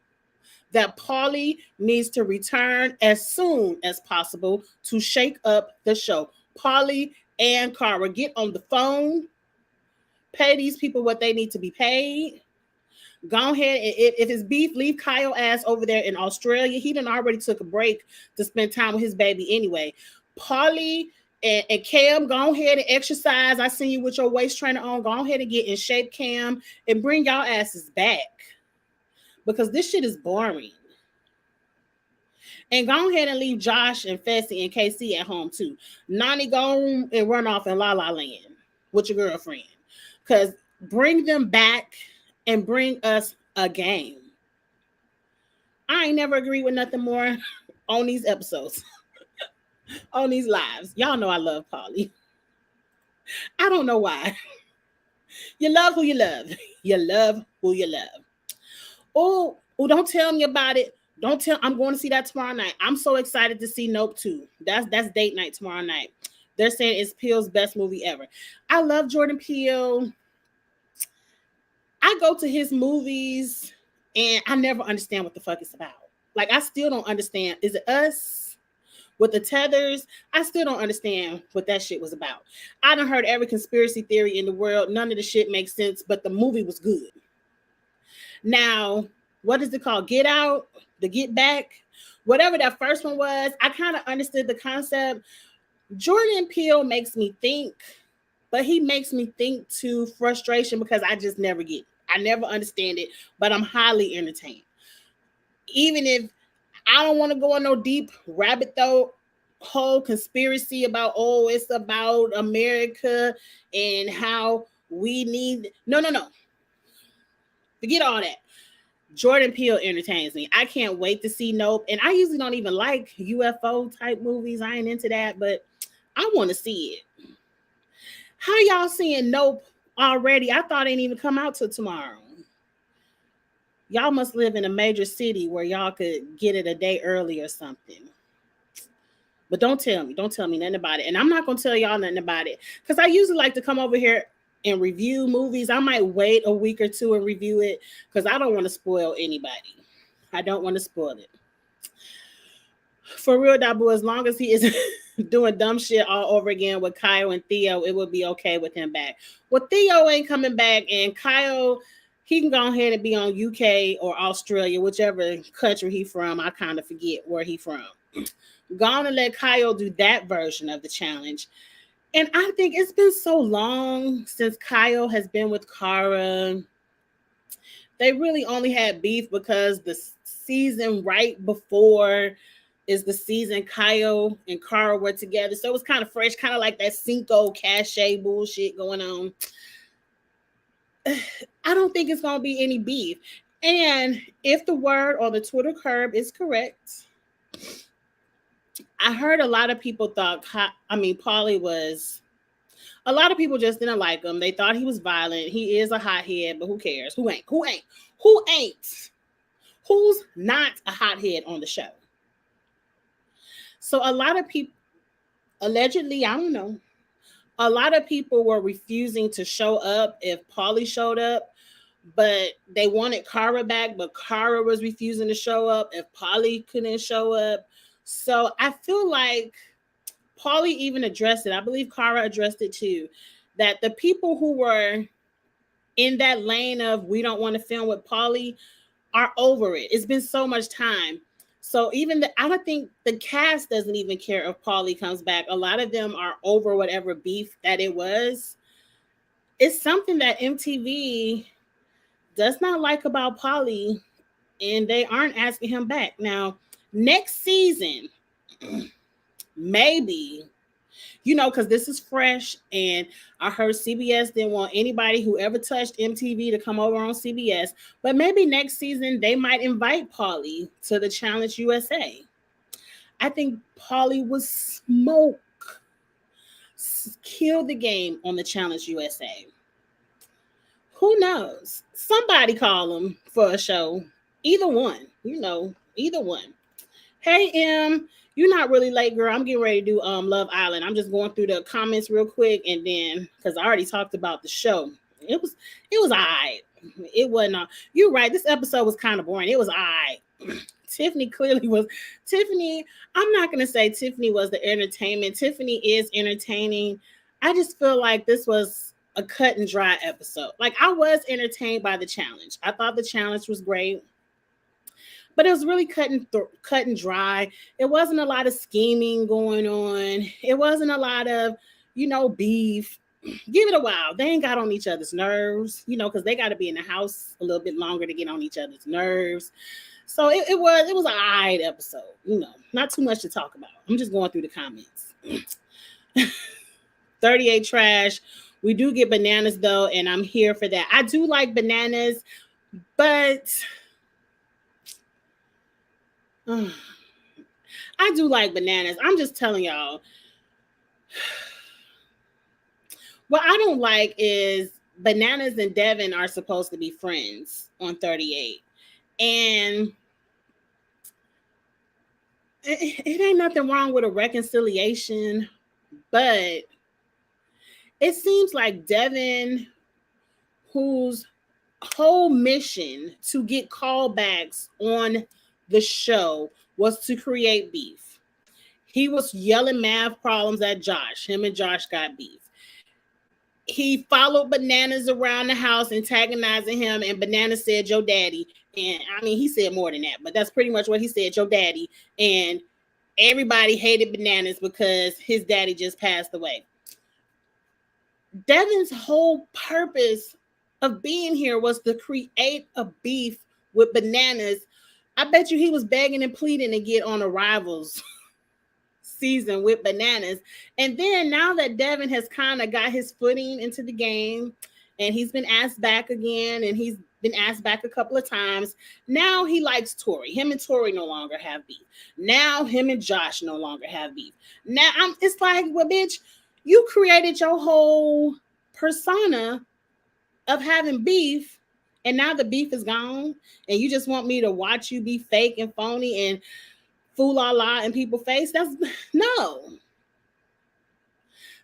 Speaker 1: that Polly needs to return as soon as possible to shake up the show. Polly and Cara, get on the phone. Pay these people what they need to be paid. Go ahead. If it's beef, leave Kyle ass over there in Australia. He done already took a break to spend time with his baby anyway. Polly and Cam, go ahead and exercise. I seen you with your waist trainer on. Go ahead and get in shape, Cam, and bring y'all asses back because this shit is boring. And go ahead and leave Josh and Fessy and KC at home too. Nani, go and run off in La La Land with your girlfriend because bring them back and bring us a game. I ain't never agreed with nothing more on these episodes. On these lives. Y'all know I love Polly. I don't know why. You love who you love. You love who you love. Oh, don't tell me about it. Don't tell. I'm going to see that tomorrow night. I'm so excited to see Nope 2. That's date night tomorrow night. They're saying it's Peele's best movie ever. I love Jordan Peele. I go to his movies and I never understand what the fuck it's about. Like, I still don't understand. Is it Us with the tethers? I still don't understand what that shit was about. I done heard every conspiracy theory in the world. None of the shit makes sense, but the movie was good. Now, what is it called? Get Out? The Get Back? Whatever that first one was, I kind of understood the concept. Jordan Peele makes me think, but he makes me think to frustration because I just never get it. I never understand it, but I'm highly entertained. Even if I don't want to go on no deep rabbit hole conspiracy about, it's about America and how we need... No. Forget all that. Jordan Peele entertains me. I can't wait to see Nope. And I usually don't even like UFO type movies. I ain't into that, but I want to see it. How y'all seeing Nope already? I thought it ain't even come out till tomorrow. Y'all must live in a major city where y'all could get it a day early or something. But don't tell me nothing about it. And I'm not going to tell y'all nothing about it because I usually like to come over here and review movies. I might wait a week or two and review it because I don't want to spoil anybody. I don't want to spoil it. For real, Dabu, as long as he isn't doing dumb shit all over again with Kyle and Theo, it would be okay with him back. Well, Theo ain't coming back, and Kyle, he can go ahead and be on UK or Australia, whichever country he from. I kind of forget where he from. Go on and let Kyle do that version of the challenge. And I think it's been so long since Kyle has been with Cara. They really only had beef because the season right before is the season Kyle and Cara were together. So it was kind of fresh, kind of like that Cinco cachet bullshit going on. I don't think it's going to be any beef. And if the word on the Twitter curb is correct, I heard a lot of people thought, Paulie was... A lot of people just didn't like him. They thought he was violent. He is a hothead, but who cares? Who ain't? Who's not a hothead on the show? So a lot of people, allegedly, I don't know, A lot of people were refusing to show up if Paulie showed up, but they wanted Kara back, but Kara was refusing to show up if Paulie couldn't show up. So I feel like Paulie even addressed it. I believe Kara addressed it too. That the people who were in that lane of we don't want to film with Paulie are over it. It's been so much time. So I don't think the cast doesn't even care if Paulie comes back. A lot of them are over whatever beef that it was. It's something that MTV does not like about Paulie, and they aren't asking him back. Now, next season, maybe, because this is fresh, and I heard CBS didn't want anybody who ever touched MTV to come over on CBS, but maybe next season they might invite Paulie to the Challenge USA. I think Paulie would kill the game on the Challenge USA. Who knows? Somebody call him for a show. Either one, either one. Hey, you're not really late, girl. I'm getting ready to do Love Island. I'm just going through the comments real quick, and then because I already talked about the show, it was alright. It wasn't. You're right. This episode was kind of boring. It was alright. Tiffany clearly was. Tiffany, I'm not gonna say Tiffany was the entertainment. Tiffany is entertaining. I just feel like this was a cut and dry episode. Like, I was entertained by the challenge. I thought the challenge was great, but it was really cut and dry. It wasn't a lot of scheming going on. It wasn't a lot of, beef. Give it a while. They ain't got on each other's nerves, because they got to be in the house a little bit longer to get on each other's nerves. So it was an alright episode, not too much to talk about. I'm just going through the comments. 38 trash. We do get bananas though, and I'm here for that. I do like bananas, but I do like bananas. I'm just telling y'all. What I don't like is Bananas and Devin are supposed to be friends on 38. And it ain't nothing wrong with a reconciliation, but it seems like Devin, whose whole mission to get callbacks on the show was to create beef. He was yelling math problems at Josh. Him and Josh got beef. He followed Bananas around the house, antagonizing him, and Bananas said, "Your daddy." And I mean, he said more than that, but that's pretty much what he said, "Your daddy." And everybody hated Bananas because his daddy just passed away. Devin's whole purpose of being here was to create a beef with Bananas. I bet you he was begging and pleading to get on a Rivals season with Bananas. And then now that Devin has kind of got his footing into the game, and he's been asked back again, and he's been asked back a couple of times, now he likes Tori. Him and Tori no longer have beef. Now him and Josh no longer have beef. Now it's like, well, bitch, you created your whole persona of having beef, and now the beef is gone, and you just want me to watch you be fake and phony and fool la la in people's face? That's no.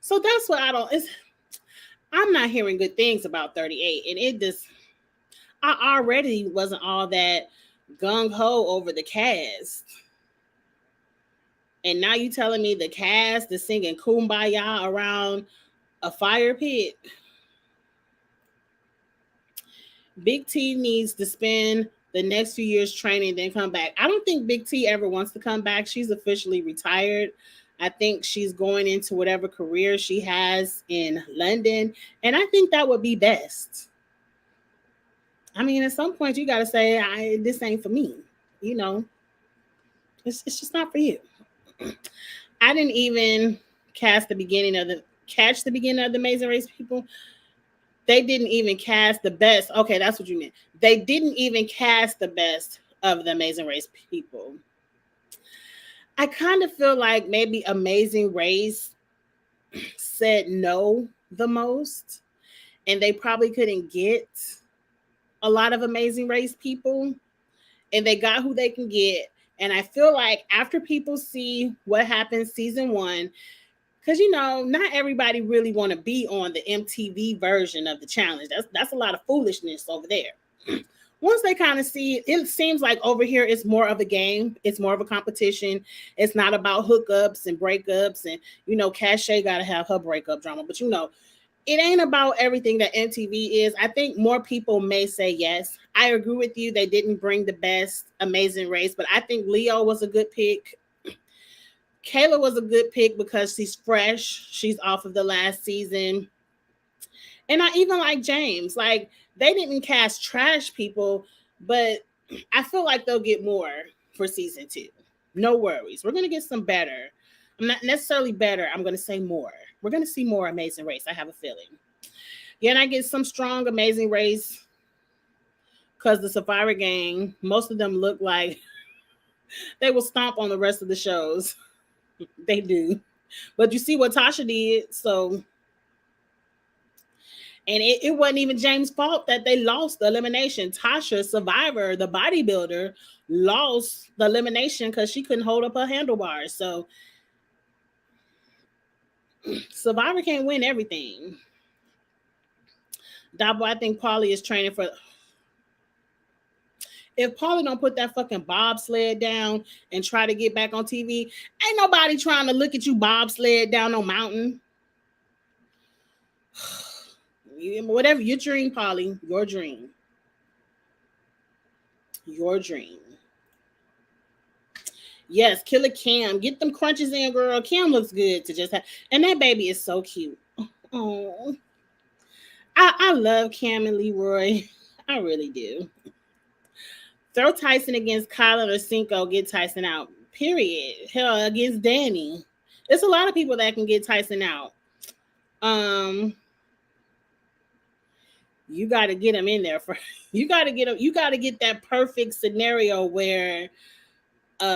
Speaker 1: So that's what I'm not hearing good things about 38, and I already wasn't all that gung-ho over the cast. And now you telling me the cast is singing Kumbaya around a fire pit? Big T needs to spend the next few years training, then come back. I don't think Big T ever wants to come back. She's officially retired. I think she's going into whatever career she has in London. And I think that would be best. I mean, at some point you got to say, this ain't for me. It's just not for you. I didn't even catch the beginning of the Amazing Race people. They didn't even cast the best. Okay, that's what you meant. They didn't even cast the best of the Amazing Race people. I kind of feel like maybe Amazing Race said no the most, and they probably couldn't get a lot of Amazing Race people, and they got who they can get. And I feel like after people see what happened season 1, Because not everybody really want to be on the MTV version of the challenge. That's a lot of foolishness over there. Once they kind of see it, it seems like over here it's more of a game. It's more of a competition. It's not about hookups and breakups. And Cache got to have her breakup drama. But it ain't about everything that MTV is. I think more people may say yes. I agree with you. They didn't bring the best Amazing Race, but I think Leo was a good pick. Kayla was a good pick because she's fresh. She's off of the last season. And I even like James. Like, they didn't cast trash people, but I feel like they'll get more for season 2. No worries. We're going to get some better. I'm not necessarily better. I'm going to say more. We're going to see more Amazing Race. I have a feeling. Yeah, and I get some strong Amazing Race because the Survivor gang, most of them look like they will stomp on the rest of the shows. They do. But you see what Tasha did, so... And it wasn't even James' fault that they lost the elimination. Tasha, Survivor, the bodybuilder, lost the elimination because she couldn't hold up her handlebars. So Survivor can't win everything. Dabo, I think Paulie is training for... If Paulie don't put that fucking bobsled down and try to get back on TV, ain't nobody trying to look at you bobsled down no mountain. Whatever your dream, Paulie, your dream. Your dream. Yes, Killer Cam. Get them crunches in, girl. Cam looks good to just have. And that baby is so cute. Oh, I love Cam and Leroy. I really do. Throw Tyson against Kylan or Cinco. Get Tyson out. Period. Hell, against Danny. There's a lot of people that can get Tyson out. You got to get him in there. You got to get him. You got to get that perfect scenario where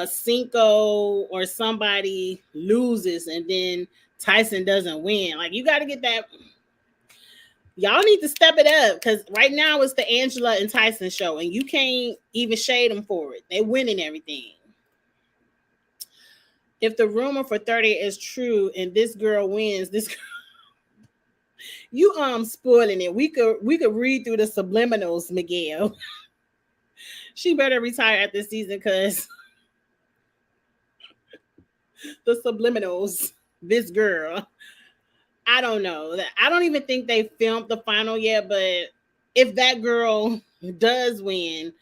Speaker 1: Cinco or somebody loses and then Tyson doesn't win. Like, you got to get that. Y'all need to step it up because right now it's the Angela and Tyson show and you can't even shade them for it. They winning everything. If the rumor for 30 is true and this girl wins, this girl, you spoiling it. We could read through the subliminals, Miguel. She better retire at this season because the subliminals, this girl. I don't know. I don't even think they filmed the final yet, but if that girl does win,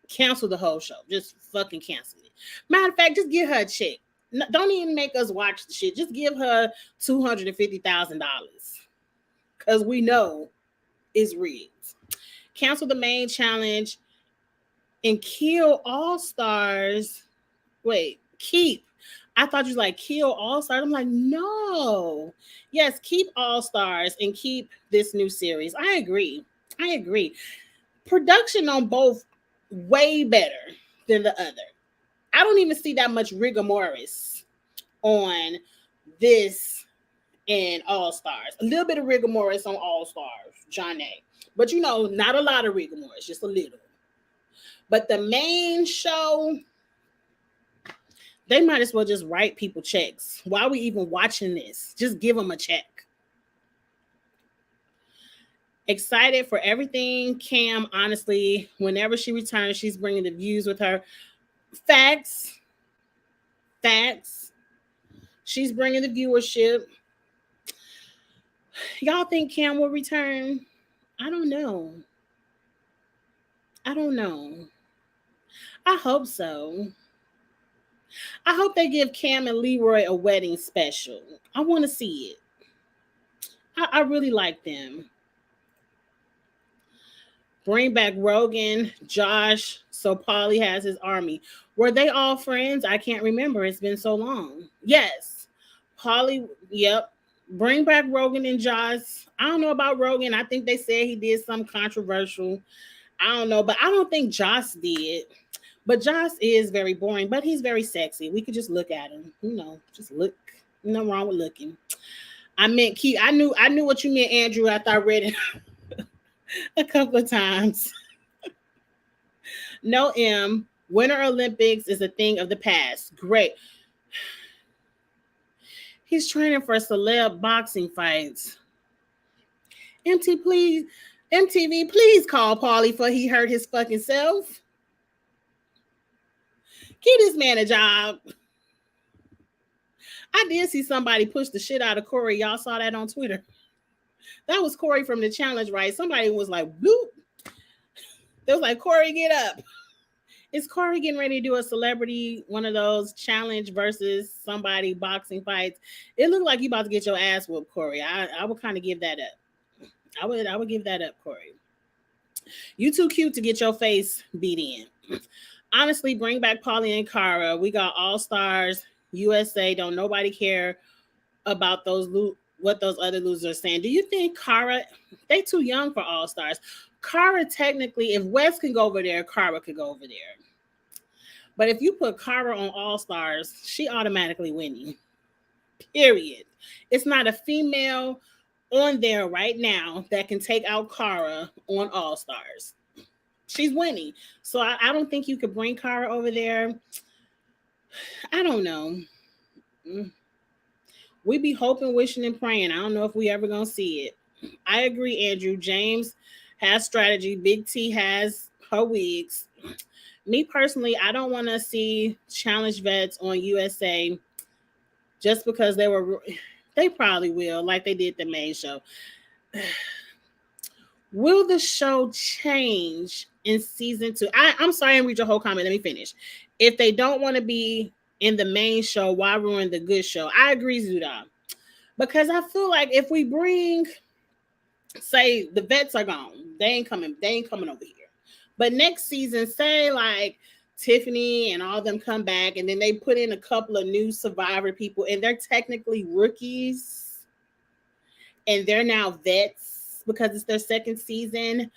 Speaker 1: cancel the whole show. Just fucking cancel it. Matter of fact, just give her a check. Don't even make us watch the shit. Just give her $250,000 because we know it's rigged. Cancel the main challenge and kill All Stars. Wait, keep. I thought you was like kill All Stars. I'm like, no. Yes, keep All Stars and keep this new series. I agree. Production on both way better than the other. I don't even see that much rigor mortis on this and All Stars. A little bit of rigor mortis on All Stars, John A. But not a lot of rigor mortis, just a little. But the main show, they might as well just write people checks. Why are we even watching this? Just give them a check. Excited for everything. Cam, honestly, whenever she returns, she's bringing the views with her. Facts. She's bringing the viewership. Y'all think Cam will return? I don't know. I hope so. I hope they give Cam and Leroy a wedding special. I want to see it. I really like them. Bring back Rogan, Josh, so Paulie has his army. Were they all friends? I can't remember. It's been so long. Yes. Paulie, yep. Bring back Rogan and Josh. I don't know about Rogan. I think they said he did some controversial. I don't know, but I don't think Josh did. But Josh is very boring, but he's very sexy. We could just look at him. Just look. Nothing wrong with looking. I meant Keith. I knew what you meant, Andrew, after I read it a couple of times. No, Winter Olympics is a thing of the past. Great. He's training for celeb boxing fights. MTV, please call Paulie for he hurt his fucking self. Give this man a job. I did see somebody push the shit out of Corey. Y'all saw that on Twitter. That was Corey from the challenge, right? Somebody was like, bloop. They was like, Corey, get up. Is Corey getting ready to do a celebrity, one of those challenge versus somebody boxing fights? It looked like you about to get your ass whooped, Corey. I would kind of give that up. I would give that up, Corey. You too cute to get your face beat in. Honestly, bring back Paulie and Cara. We got All Stars, USA. Don't nobody care about what those other losers are saying. Do you think Cara? They too young for All Stars. Cara technically, if Wes can go over there, Cara could go over there. But if you put Cara on All Stars, she automatically winning. Period. It's not a female on there right now that can take out Cara on All Stars. She's winning. So I don't think you could bring Cara over there. I don't know. We be hoping, wishing, and praying. I don't know if we ever gonna see it. I agree, Andrew. James has strategy. Big T has her wigs. Me personally, I don't want to see challenge vets on USA just because they probably will, like they did the main show. Will the show change in season 2? I'm sorry, I didn't read your whole comment. Let me finish. If they don't want to be in the main show, why ruin the good show? I agree, Zuda. Because I feel like if we bring, say, the vets are gone, they ain't coming over here. But next season, say like Tiffany and all them come back, and then they put in a couple of new Survivor people, and they're technically rookies, and they're now vets because it's their second season.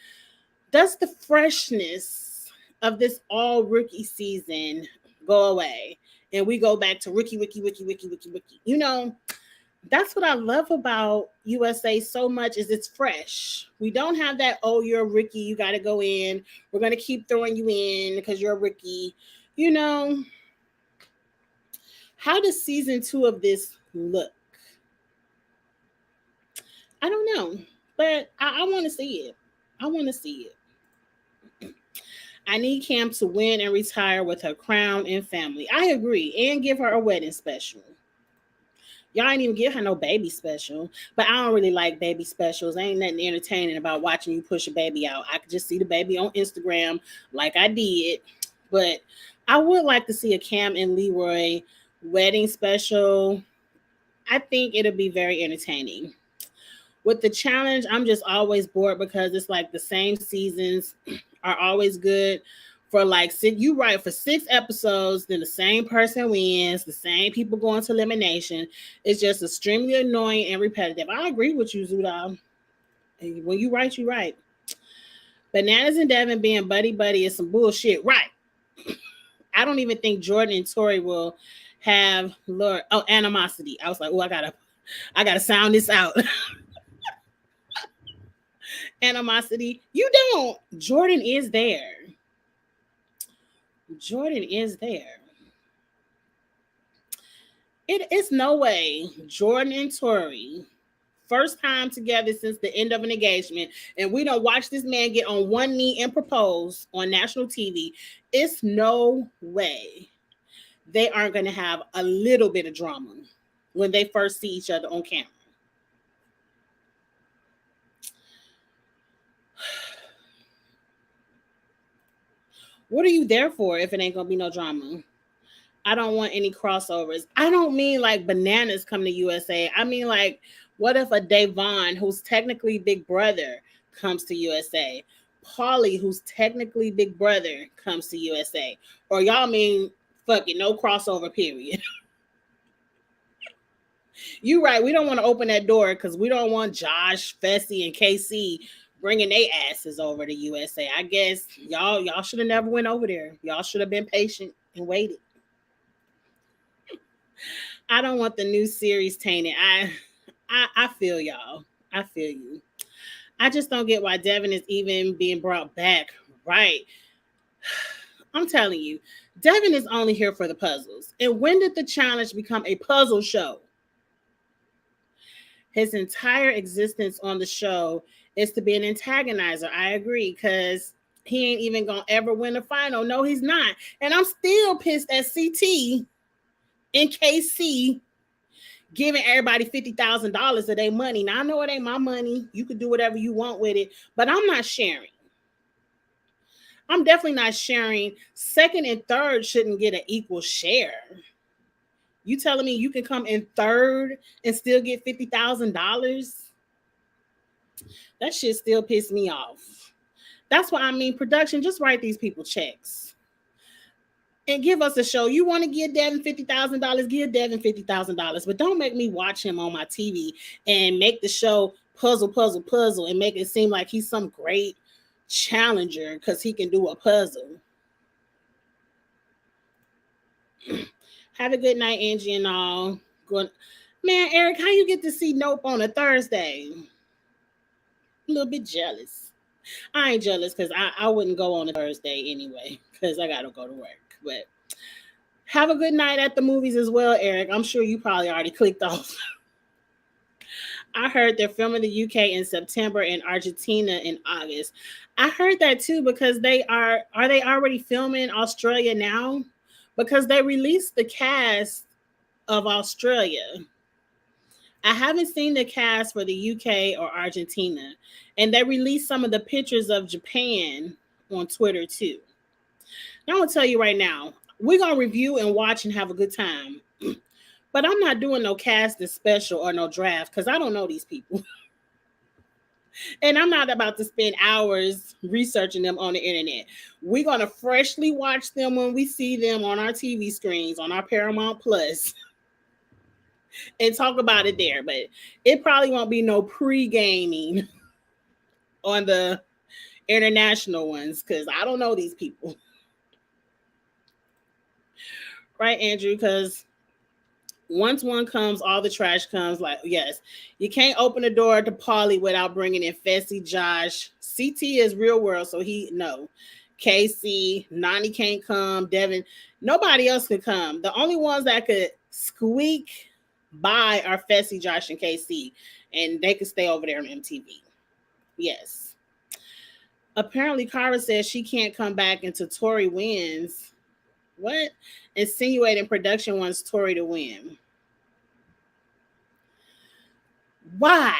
Speaker 1: Does the freshness of this all rookie season go away, and we go back to rookie? You know, that's what I love about USA so much is it's fresh. We don't have that, oh, you're a rookie, you got to go in. We're going to keep throwing you in because you're a rookie. You know, how does season 2 of this look? I don't know, but I want to see it. I want to see it. I need Cam to win and retire with her crown and family. I agree. And give her a wedding special. Y'all ain't even give her no baby special. But I don't really like baby specials. Ain't nothing entertaining about watching you push a baby out. I could just see the baby on Instagram like I did. But I would like to see a Cam and Leroy wedding special. I think it'll be very entertaining. With the challenge, I'm just always bored because it's like the same seasons are always good. For like for 6 episodes, then the same person wins, the same people go into elimination. It's just extremely annoying and repetitive. I agree with you, Zuda. When you right, you right. Bananas and Devin being buddy is some bullshit, right? I don't even think Jordan and Tori will have animosity. I was like, I gotta sound this out. Animosity. You don't. Jordan is there. It is no way Jordan and Tori, first time together since the end of an engagement, and we don't watch this man get on one knee and propose on national TV. It's no way they aren't going to have a little bit of drama when they first see each other on camera. What are you there for if it ain't going to be no drama? I don't want any crossovers. I don't mean like Bananas come to USA. I mean like, what if a Davon, who's technically Big Brother, comes to USA? Paulie, who's technically Big Brother, comes to USA? Or y'all mean, fuck it, no crossover, period. You right. We don't want to open that door because we don't want Josh, Fessy, and KC bringing their asses over to USA. I guess y'all should have never went over there. Y'all should have been patient and waited. I don't want the new series tainted. I feel y'all. I feel you. I just don't get why Devin is even being brought back. Right. I'm telling you, Devin is only here for the puzzles. And when did the challenge become a puzzle show? His entire existence on the show is to be an antagonizer. I agree, because he ain't even gonna ever win a final. No, he's not. And I'm still pissed at CT and KC giving everybody $50,000 of their money. Now I know it ain't my money. You could do whatever you want with it, but I'm not sharing. I'm definitely not sharing. Second and third shouldn't get an equal share. You telling me you can come in third and still get $50,000? That shit still pissed me off. That's why I mean, production, just write these people checks and give us a show. You want to give Devin $50,000? Give Devin $50,000, but don't make me watch him on my TV and make the show puzzle, and make it seem like he's some great challenger because he can do a puzzle. Have a good night, Angie, and all. Good. Man, Eric, how you get to see Nope on a Thursday? A little bit jealous. I ain't jealous because I wouldn't go on a Thursday anyway because I got to go to work. But have a good night at the movies as well, Eric. I'm sure you probably already clicked off. I heard they're filming the UK in September and Argentina in August. I heard that too because are they already filming Australia now? Because they released the cast of Australia. I haven't seen the cast for the UK or Argentina. And they released some of the pictures of Japan on Twitter too. Now I'm going to tell you right now, we're going to review and watch and have a good time. But I'm not doing no casting special or no draft because I don't know these people. And I'm not about to spend hours researching them on the internet. We're going to freshly watch them when we see them on our TV screens, on our Paramount Plus, and talk about it there. But it probably won't be no pre-gaming on the international ones because I don't know these people. Right, Andrew? Because once one comes, all the trash comes. Like, yes, you can't open the door to Paulie without bringing in Fessy, Josh. CT is real world, so no. Casey, Nani can't come. Devin, nobody else could come. The only ones that could squeak by are Fessy, Josh, and Casey, and they could stay over there on MTV. Yes. Apparently, Cara says she can't come back until Tori wins. What? Insinuating production wants Tori to win. Why?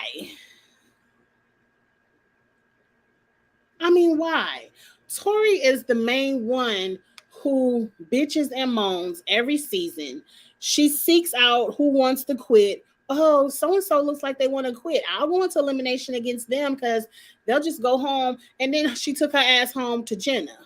Speaker 1: I mean, why? Tori is the main one who bitches and moans every season. She seeks out who wants to quit. Oh, so-and-so looks like they want to quit. I'll go into elimination against them because they'll just go home. And then she took her ass home to Jenna.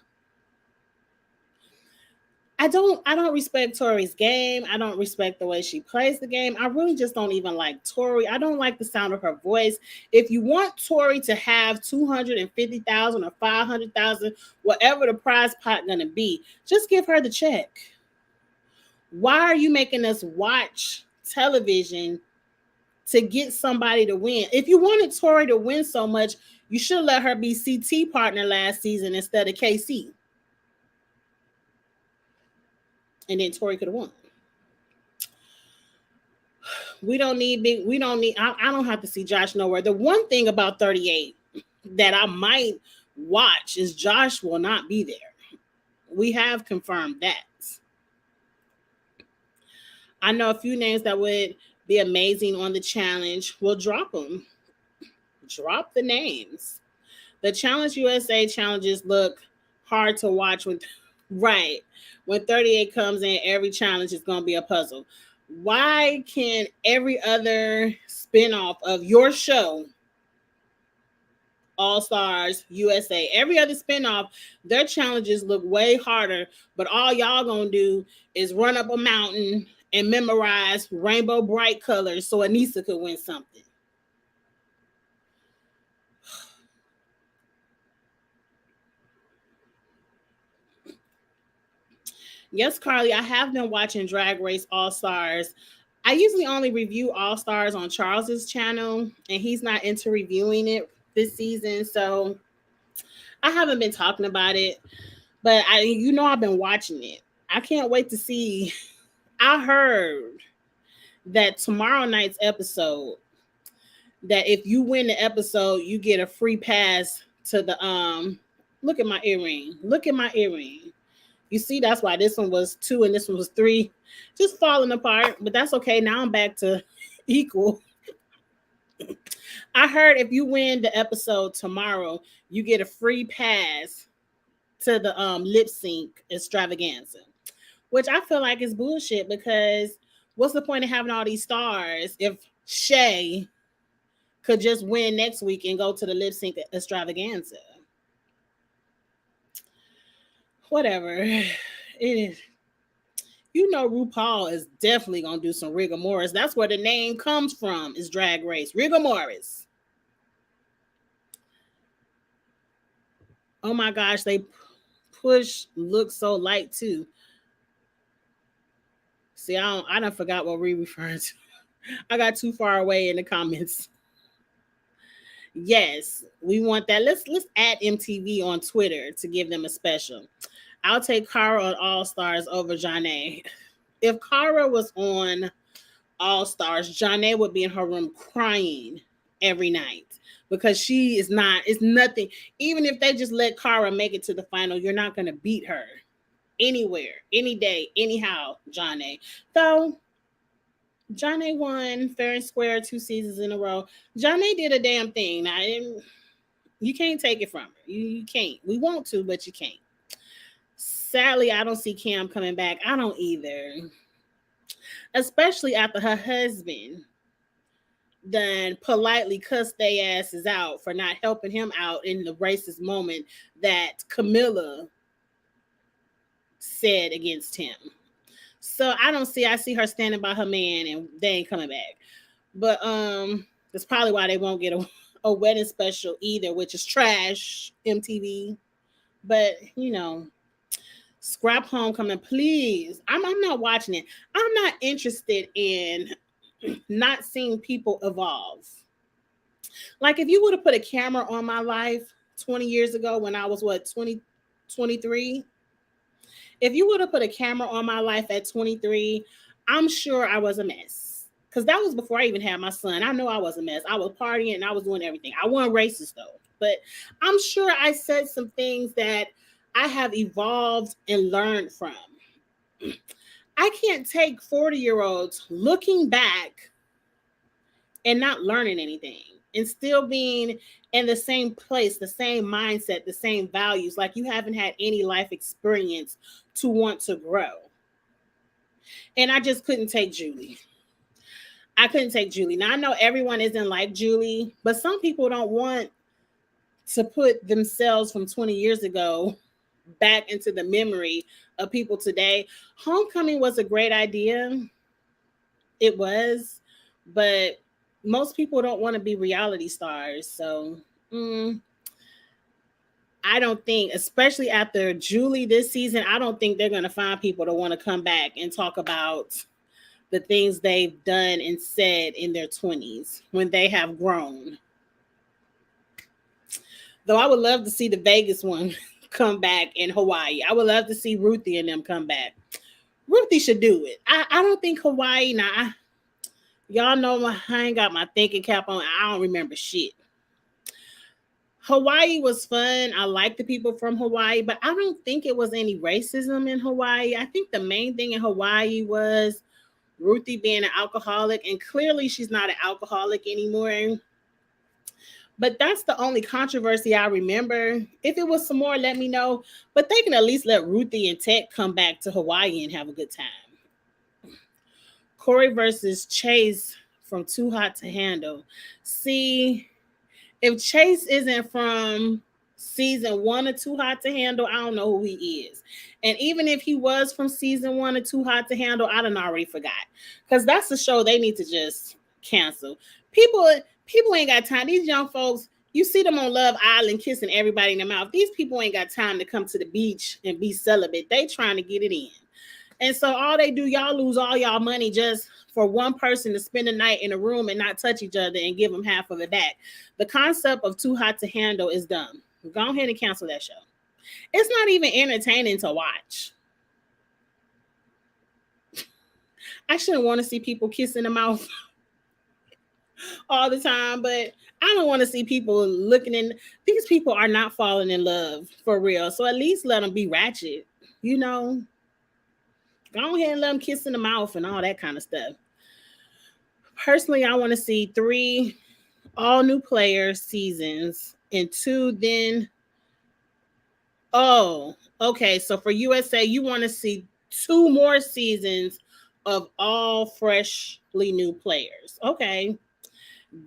Speaker 1: I don't respect Tori's game. I don't respect the way she plays the game. I really just don't even like Tori. I don't like the sound of her voice. If you want Tori to have 250,000 or 500,000, whatever the prize pot gonna be, just give her the check. Why are you making us watch television to get somebody to win? If you wanted Tori to win so much, you should let her be CT partner last season instead of KC. And then Tori could have won. I don't have to see Josh nowhere. The one thing about 38 that I might watch is Josh will not be there. We have confirmed that. I know a few names that would be amazing on the challenge. We'll drop them. Drop the names. The Challenge USA challenges look hard to watch with. Right. When 38 comes in, every challenge is going to be a puzzle. Why can every other spinoff of your show, All Stars USA, every other spinoff, their challenges look way harder, but all y'all going to do is run up a mountain and memorize rainbow bright colors so Anissa could win something? Yes, Carly, I have been watching Drag Race All Stars. I usually only review All Stars on Charles's channel, and he's not into reviewing it this season, so I haven't been talking about it. But I've been watching it. I can't wait to see. I heard that tomorrow night's episode, that if you win the episode, you get a free pass to the look at my earring. Look at my earring. You see, that's why this one was 2 and this one was 3. Just falling apart, but that's okay. Now I'm back to equal. I heard if you win the episode tomorrow, you get a free pass to the lip sync extravaganza, which I feel like is bullshit because what's the point of having all these stars if Shay could just win next week and go to the lip sync extravaganza? Whatever. It is. You know RuPaul is definitely gonna do some rigor mortis. That's where the name comes from, is Drag Race. Rigor mortis. Oh my gosh, they push look so light too. See, I don't forgot what we referring to. I got too far away in the comments. Yes, we want that. Let's add MTV on Twitter to give them a special. I'll take Cara on All Stars over Janae. If Cara was on All Stars, Janae would be in her room crying every night because she is not, it's nothing. Even if they just let Cara make it to the final, you're not going to beat her anywhere, any day, anyhow, Janae. So, Janae won fair and square 2 seasons in a row. Janae did a damn thing. Now, you can't take it from her. You can't. We want to, but you can't. Sadly, I don't see Cam coming back. I don't either. Especially after her husband then politely cussed their asses out for not helping him out in the racist moment that Camilla said against him. So I see her standing by her man and they ain't coming back. But that's probably why they won't get a wedding special either, which is trash, MTV. But scrap Homecoming, please. I'm not watching it. I'm not interested in not seeing people evolve. Like if you would have put a camera on my life 20 years ago when I was 23, if you would have put a camera on my life at 23, I'm sure I was a mess. Because that was before I even had my son. I know I was a mess. I was partying and I was doing everything. I wasn't racist though. But I'm sure I said some things that I have evolved and learned from. I can't take 40-year-olds looking back and not learning anything and still being in the same place, the same mindset, the same values, like you haven't had any life experience to want to grow. And I just couldn't take Julie. I couldn't take Julie. Now I know everyone isn't like Julie, but some people don't want to put themselves from 20 years ago back into the memory of people today. Homecoming was a great idea. It was, but most people don't want to be reality stars. So I don't think, especially after Julie this season, I don't think they're going to find people to want to come back and talk about the things they've done and said in their 20s when they have grown. Though I would love to see the Vegas one come back in Hawaii. I would love to see Ruthie and them come back. Ruthie should do it. I don't think Hawaii, now, y'all know I ain't got my thinking cap on. I don't remember shit. Hawaii was fun. I like the people from Hawaii, but I don't think it was any racism in Hawaii. I think the main thing in Hawaii was Ruthie being an alcoholic, and clearly she's not an alcoholic anymore. But that's the only controversy I remember. If it was some more, let me know. But they can at least let Ruthie and Tech come back to Hawaii and have a good time. Corey versus Chase from Too Hot to Handle. See, if Chase isn't from season 1 of Too Hot to Handle, I don't know who he is. And even if he was from season 1 of Too Hot to Handle, I done already forgot. Because that's the show they need to just cancel. People ain't got time. These young folks, you see them on Love Island kissing everybody in the mouth. These people ain't got time to come to the beach and be celibate. They trying to get it in. And so all they do, y'all lose all y'all money just for one person to spend the night in a room and not touch each other and give them half of it back. The concept of Too Hot to Handle is dumb. Go ahead and cancel that show. It's not even entertaining to watch. I shouldn't want to see people kiss in the mouth all the time, but I don't want to see people looking in. These people are not falling in love for real. So at least let them be ratchet. You know, go ahead and let them kiss in the mouth and all that kind of stuff. Personally, I want to see 3 all new player seasons and 2 then. Oh, okay. So for USA, you want to see 2 more seasons of all freshly new players. Okay.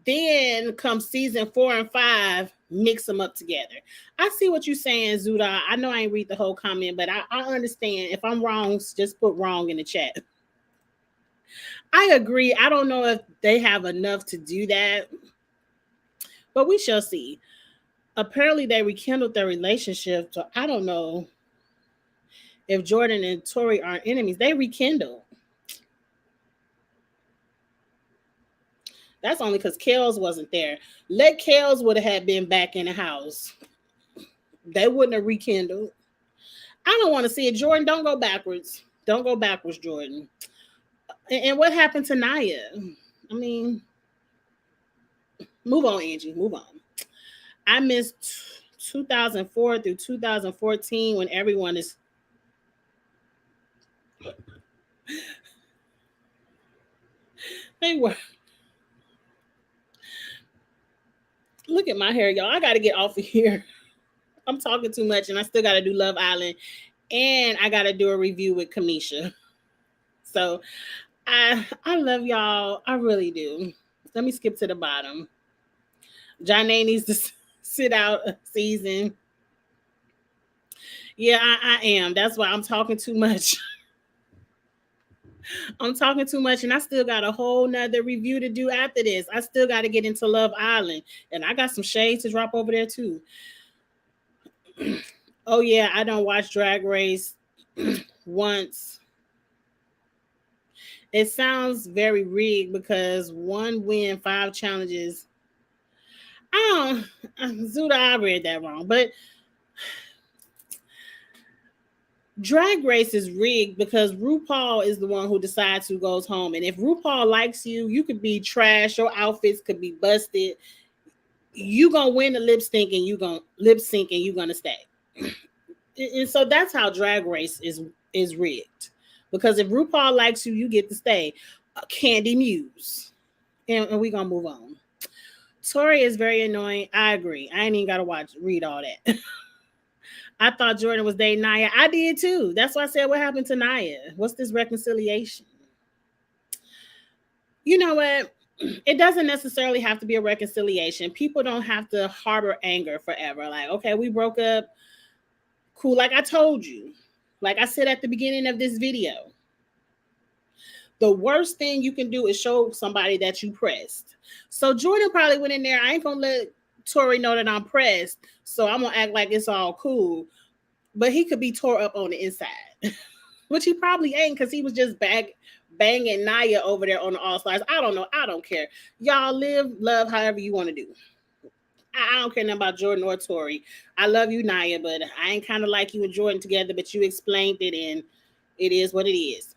Speaker 1: Then come season 4 and 5, mix them up together. I see what you're saying, Zuda. I know I ain't read the whole comment, but I understand. If I'm wrong, just put wrong in the chat. I agree. I don't know if they have enough to do that, but we shall see. Apparently, they rekindled their relationship, so I don't know if Jordan and Tori are enemies. They rekindled. That's only because Kels wasn't there. Let Kels would have been back in the house. They wouldn't have rekindled. I don't want to see it. Jordan, don't go backwards. Don't go backwards, Jordan. And what happened to Naya? I mean, move on, Angie. Move on. I missed 2004 through 2014 when everyone is. They were. Look at my hair, y'all. I got to get off of here. I'm talking too much, and I still got to do Love Island, and I got to do a review with Kamisha. So I love y'all. I really do. Let me skip to the bottom. Janae needs to sit out a season. Yeah, I am. That's why I'm talking too much. I'm talking too much, and I still got a whole nother review to do after this. I still got to get into Love Island, and I got some shades to drop over there too. Oh yeah, I don't watch Drag Race once. It sounds very rigged because 1 win, 5 challenges. I don't, Zuda, I read that wrong, but Drag Race is rigged because RuPaul is the one who decides who goes home. And if RuPaul likes you, you could be trash. Your outfits could be busted. You gonna win the lip sync and you gonna stay. And so that's how Drag Race is rigged. Because if RuPaul likes you, you get to stay. Candy Muse. And we gonna move on. Tori is very annoying. I agree. I ain't even gotta read all that. I thought Jordan was dating Naya. I did too. That's why I said, what happened to Naya? What's this reconciliation? You know what? It doesn't necessarily have to be a reconciliation. People don't have to harbor anger forever. Like, okay, we broke up. Cool. Like I told you. Like I said at the beginning of this video. The worst thing you can do is show somebody that you pressed. So Jordan probably went in there. I ain't going to let Tori know that I'm pressed, so I'm gonna act like it's all cool. But he could be tore up on the inside, which he probably ain't because he was just banging Naya over there on the All Stars. I don't know. I don't care. Y'all live, love, however you want to do. I don't care nothing about Jordan or Tori. I love you, Naya, but I ain't kind of like you and Jordan together. But you explained it, and it is what it is.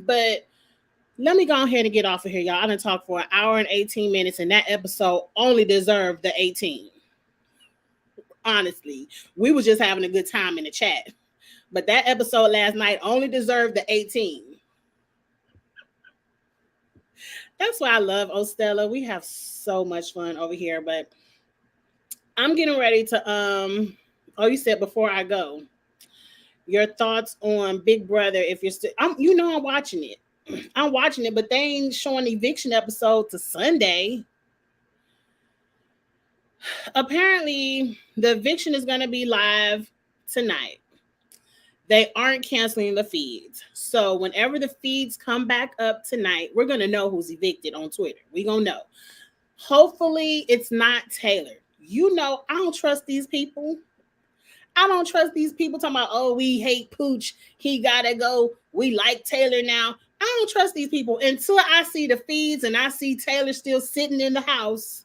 Speaker 1: But let me go ahead and get off of here, y'all. I done talked for 1 hour and 18 minutes, and that episode only deserved the 18. Honestly, we was just having a good time in the chat. But that episode last night only deserved the 18. That's why I love Stella. We have so much fun over here. But I'm getting ready to, oh, you said before I go, your thoughts on Big Brother. If you're still, I'm watching it. I'm watching it, but they ain't showing the eviction episode to Sunday. Apparently, the eviction is going to be live tonight. They aren't canceling the feeds. So whenever the feeds come back up tonight, we're going to know who's evicted on Twitter. We're going to know. Hopefully, it's not Taylor. You know, I don't trust these people. I don't trust these people talking about, oh, we hate Pooch. He got to go. We like Taylor now. I don't trust these people until I see the feeds and I see Taylor still sitting in the house.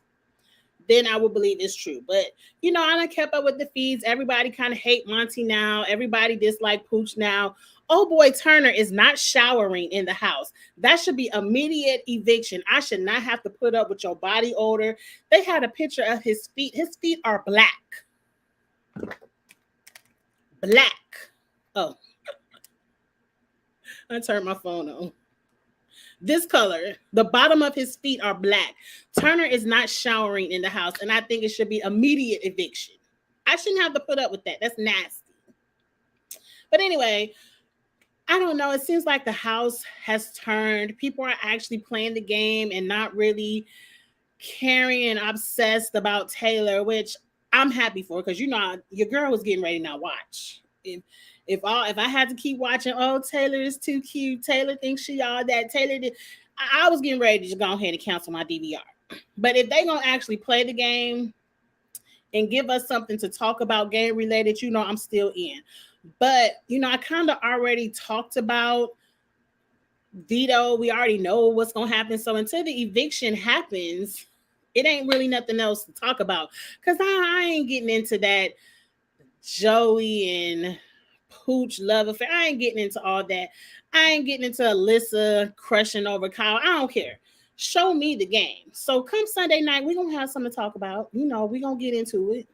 Speaker 1: Then I will believe it's true. But, I done kept up with the feeds. Everybody kind of hate Monty now. Everybody dislike Pooch now. Oh boy, Turner is not showering in the house. That should be immediate eviction. I should not have to put up with your body odor. They had a picture of his feet. His feet are black. Black. Oh, I turned my phone on. This color, the bottom of his feet are black. Turner is not showering in the house, and I think it should be immediate eviction. I shouldn't have to put up with that. That's nasty. But anyway, I don't know. It seems like the house has turned. People are actually playing the game and not really caring and obsessed about Taylor, which I'm happy for because your girl was getting ready to now watch. If I had to keep watching, oh, Taylor is too cute. Taylor thinks she all that. Taylor did. I was getting ready to just go ahead and cancel my DVR. But if they gonna actually play the game and give us something to talk about game related, I'm still in. But I kind of already talked about veto. We already know what's gonna happen. So until the eviction happens, it ain't really nothing else to talk about. Cause I ain't getting into that Joey and Pooch love affair. I ain't getting into all that. I ain't getting into Alyssa crushing over Kyle. I don't care. Show me the game. So come Sunday night, we're gonna have something to talk about. We're gonna get into it.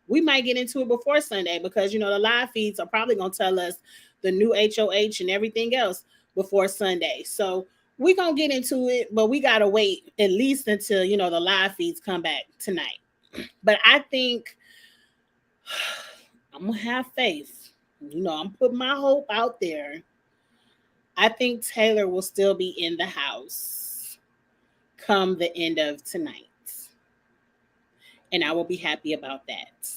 Speaker 1: We might get into it before Sunday because the live feeds are probably gonna tell us the new HOH and everything else before Sunday. So we're gonna get into it, but we gotta wait at least until the live feeds come back tonight. But I think I'm gonna have faith. I'm putting my hope out there. I think Taylor will still be in the house come the end of tonight. And I will be happy about that.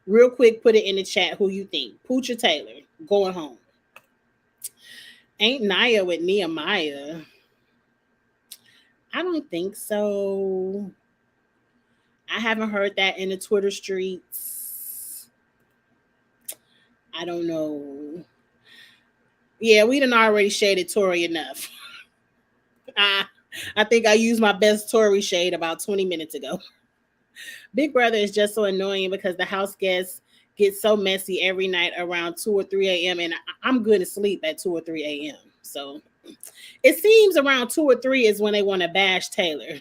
Speaker 1: Real quick, put it in the chat who you think. Pooch or Taylor going home. Ain't Naya with Nehemiah? I don't think so. I haven't heard that in the Twitter streets. I don't know. Yeah, we done already shaded Tori enough. I think I used my best Tori shade about 20 minutes ago. Big Brother is just so annoying because the house guests get so messy every night around 2 or 3 a.m. and I'm good to sleep at 2 or 3 a.m. So it seems around 2 or 3 is when they want to bash Taylor.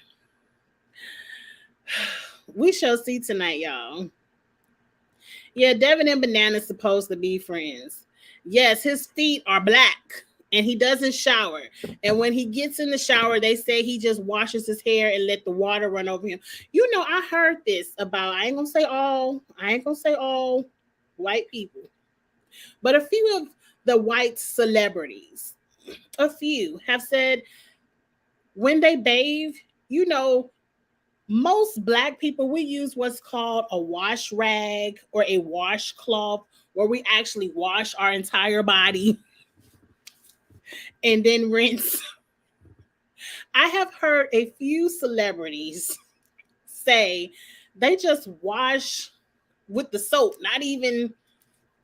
Speaker 1: We shall see tonight, y'all. Yeah, Devin and Banana's supposed to be friends. Yes, his feet are black and he doesn't shower. And when he gets in the shower, they say he just washes his hair and let the water run over him. I heard this about, I ain't gonna say all white people, but a few of the white celebrities, a few have said when they bathe, most black people, we use what's called a wash rag or a washcloth where we actually wash our entire body and then rinse. I have heard a few celebrities say they just wash with the soap, not even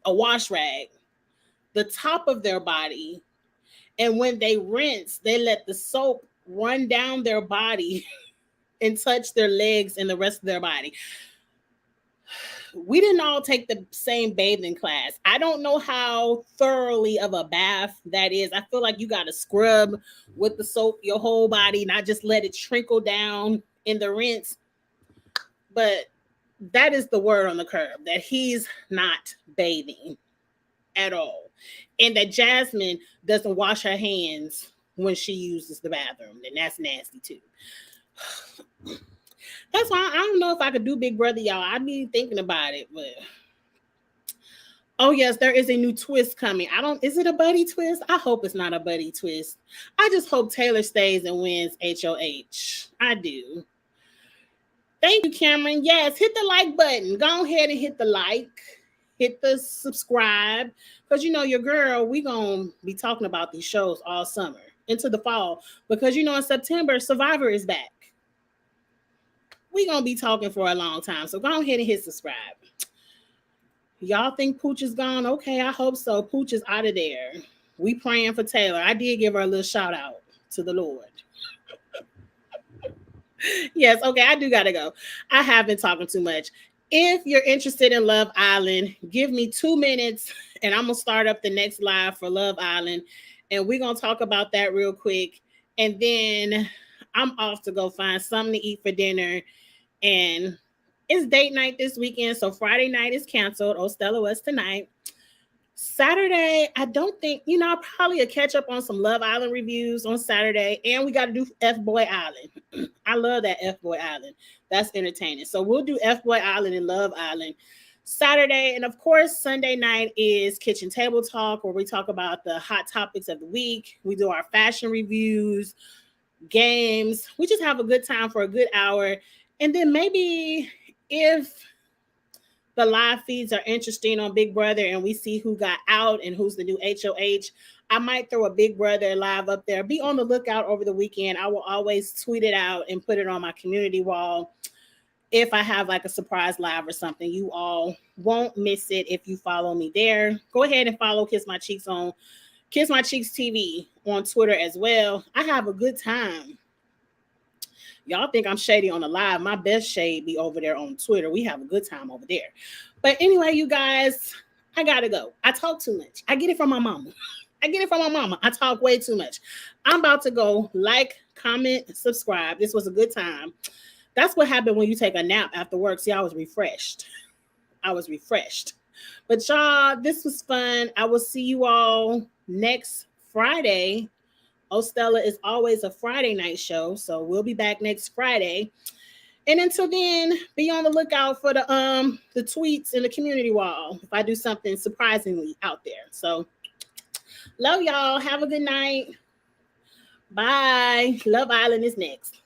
Speaker 1: a wash rag, the top of their body. And when they rinse, they let the soap run down their body and touch their legs and the rest of their body. We didn't all take the same bathing class. I don't know how thoroughly of a bath that is. I feel like you got to scrub with the soap your whole body, not just let it trickle down in the rinse. But that is the word on the curb, that he's not bathing at all. And that Jasmine doesn't wash her hands when she uses the bathroom. And that's nasty too. That's why I don't know if I could do Big Brother, y'all. I'd be thinking about it, but oh yes, there is a new twist coming. Is it a buddy twist? I hope it's not a buddy twist. I just hope Taylor stays and wins HOH. I do. Thank you, Cameron. Yes, hit the like button. Go ahead and hit the like. Hit the subscribe. Because your girl, we gonna be talking about these shows all summer into the fall. Because in September, Survivor is back. We're going to be talking for a long time. So go ahead and hit subscribe. Y'all think Pooch is gone? Okay, I hope so. Pooch is out of there. We praying for Taylor. I did give her a little shout out to the Lord. Yes, okay, I do got to go. I have been talking too much. If you're interested in Love Island, give me 2 minutes and I'm going to start up the next live for Love Island. And we're going to talk about that real quick. And then I'm off to go find something to eat for dinner. And it's date night this weekend. So Friday night is canceled. Oh, Stella was tonight. Saturday, I don't think, I'll probably catch up on some Love Island reviews on Saturday. And we got to do F Boy Island. I love that F Boy Island. That's entertaining. So we'll do F Boy Island and Love Island Saturday. And of course, Sunday night is Kitchen Table Talk, where we talk about the hot topics of the week. We do our fashion reviews, games. We just have a good time for a good hour. And then maybe if the live feeds are interesting on Big Brother and we see who got out and who's the new HOH, I might throw a Big Brother live up there. Be on the lookout over the weekend. I will always tweet it out and put it on my community wall. If I have like a surprise live or something, you all won't miss it if you follow me there. Go ahead and follow Kiss My Cheeks on Kiss My Cheeks TV on Twitter as well. I have a good time. Y'all think I'm shady on the live. My best shade be over there on Twitter. We have a good time over there. But anyway, you guys, I gotta go. I talk too much. I get it from my mama. I talk way too much. I'm about to go. Like, comment, subscribe. This was a good time. That's what happened when you take a nap after work. See, I was refreshed. But y'all, this was fun. I will see you all next Friday. Oh, Stella is always a Friday night show, so we'll be back next Friday. And until then, be on the lookout for the tweets in the community wall if I do something surprisingly out there. So, love y'all. Have a good night. Bye. Love Island is next.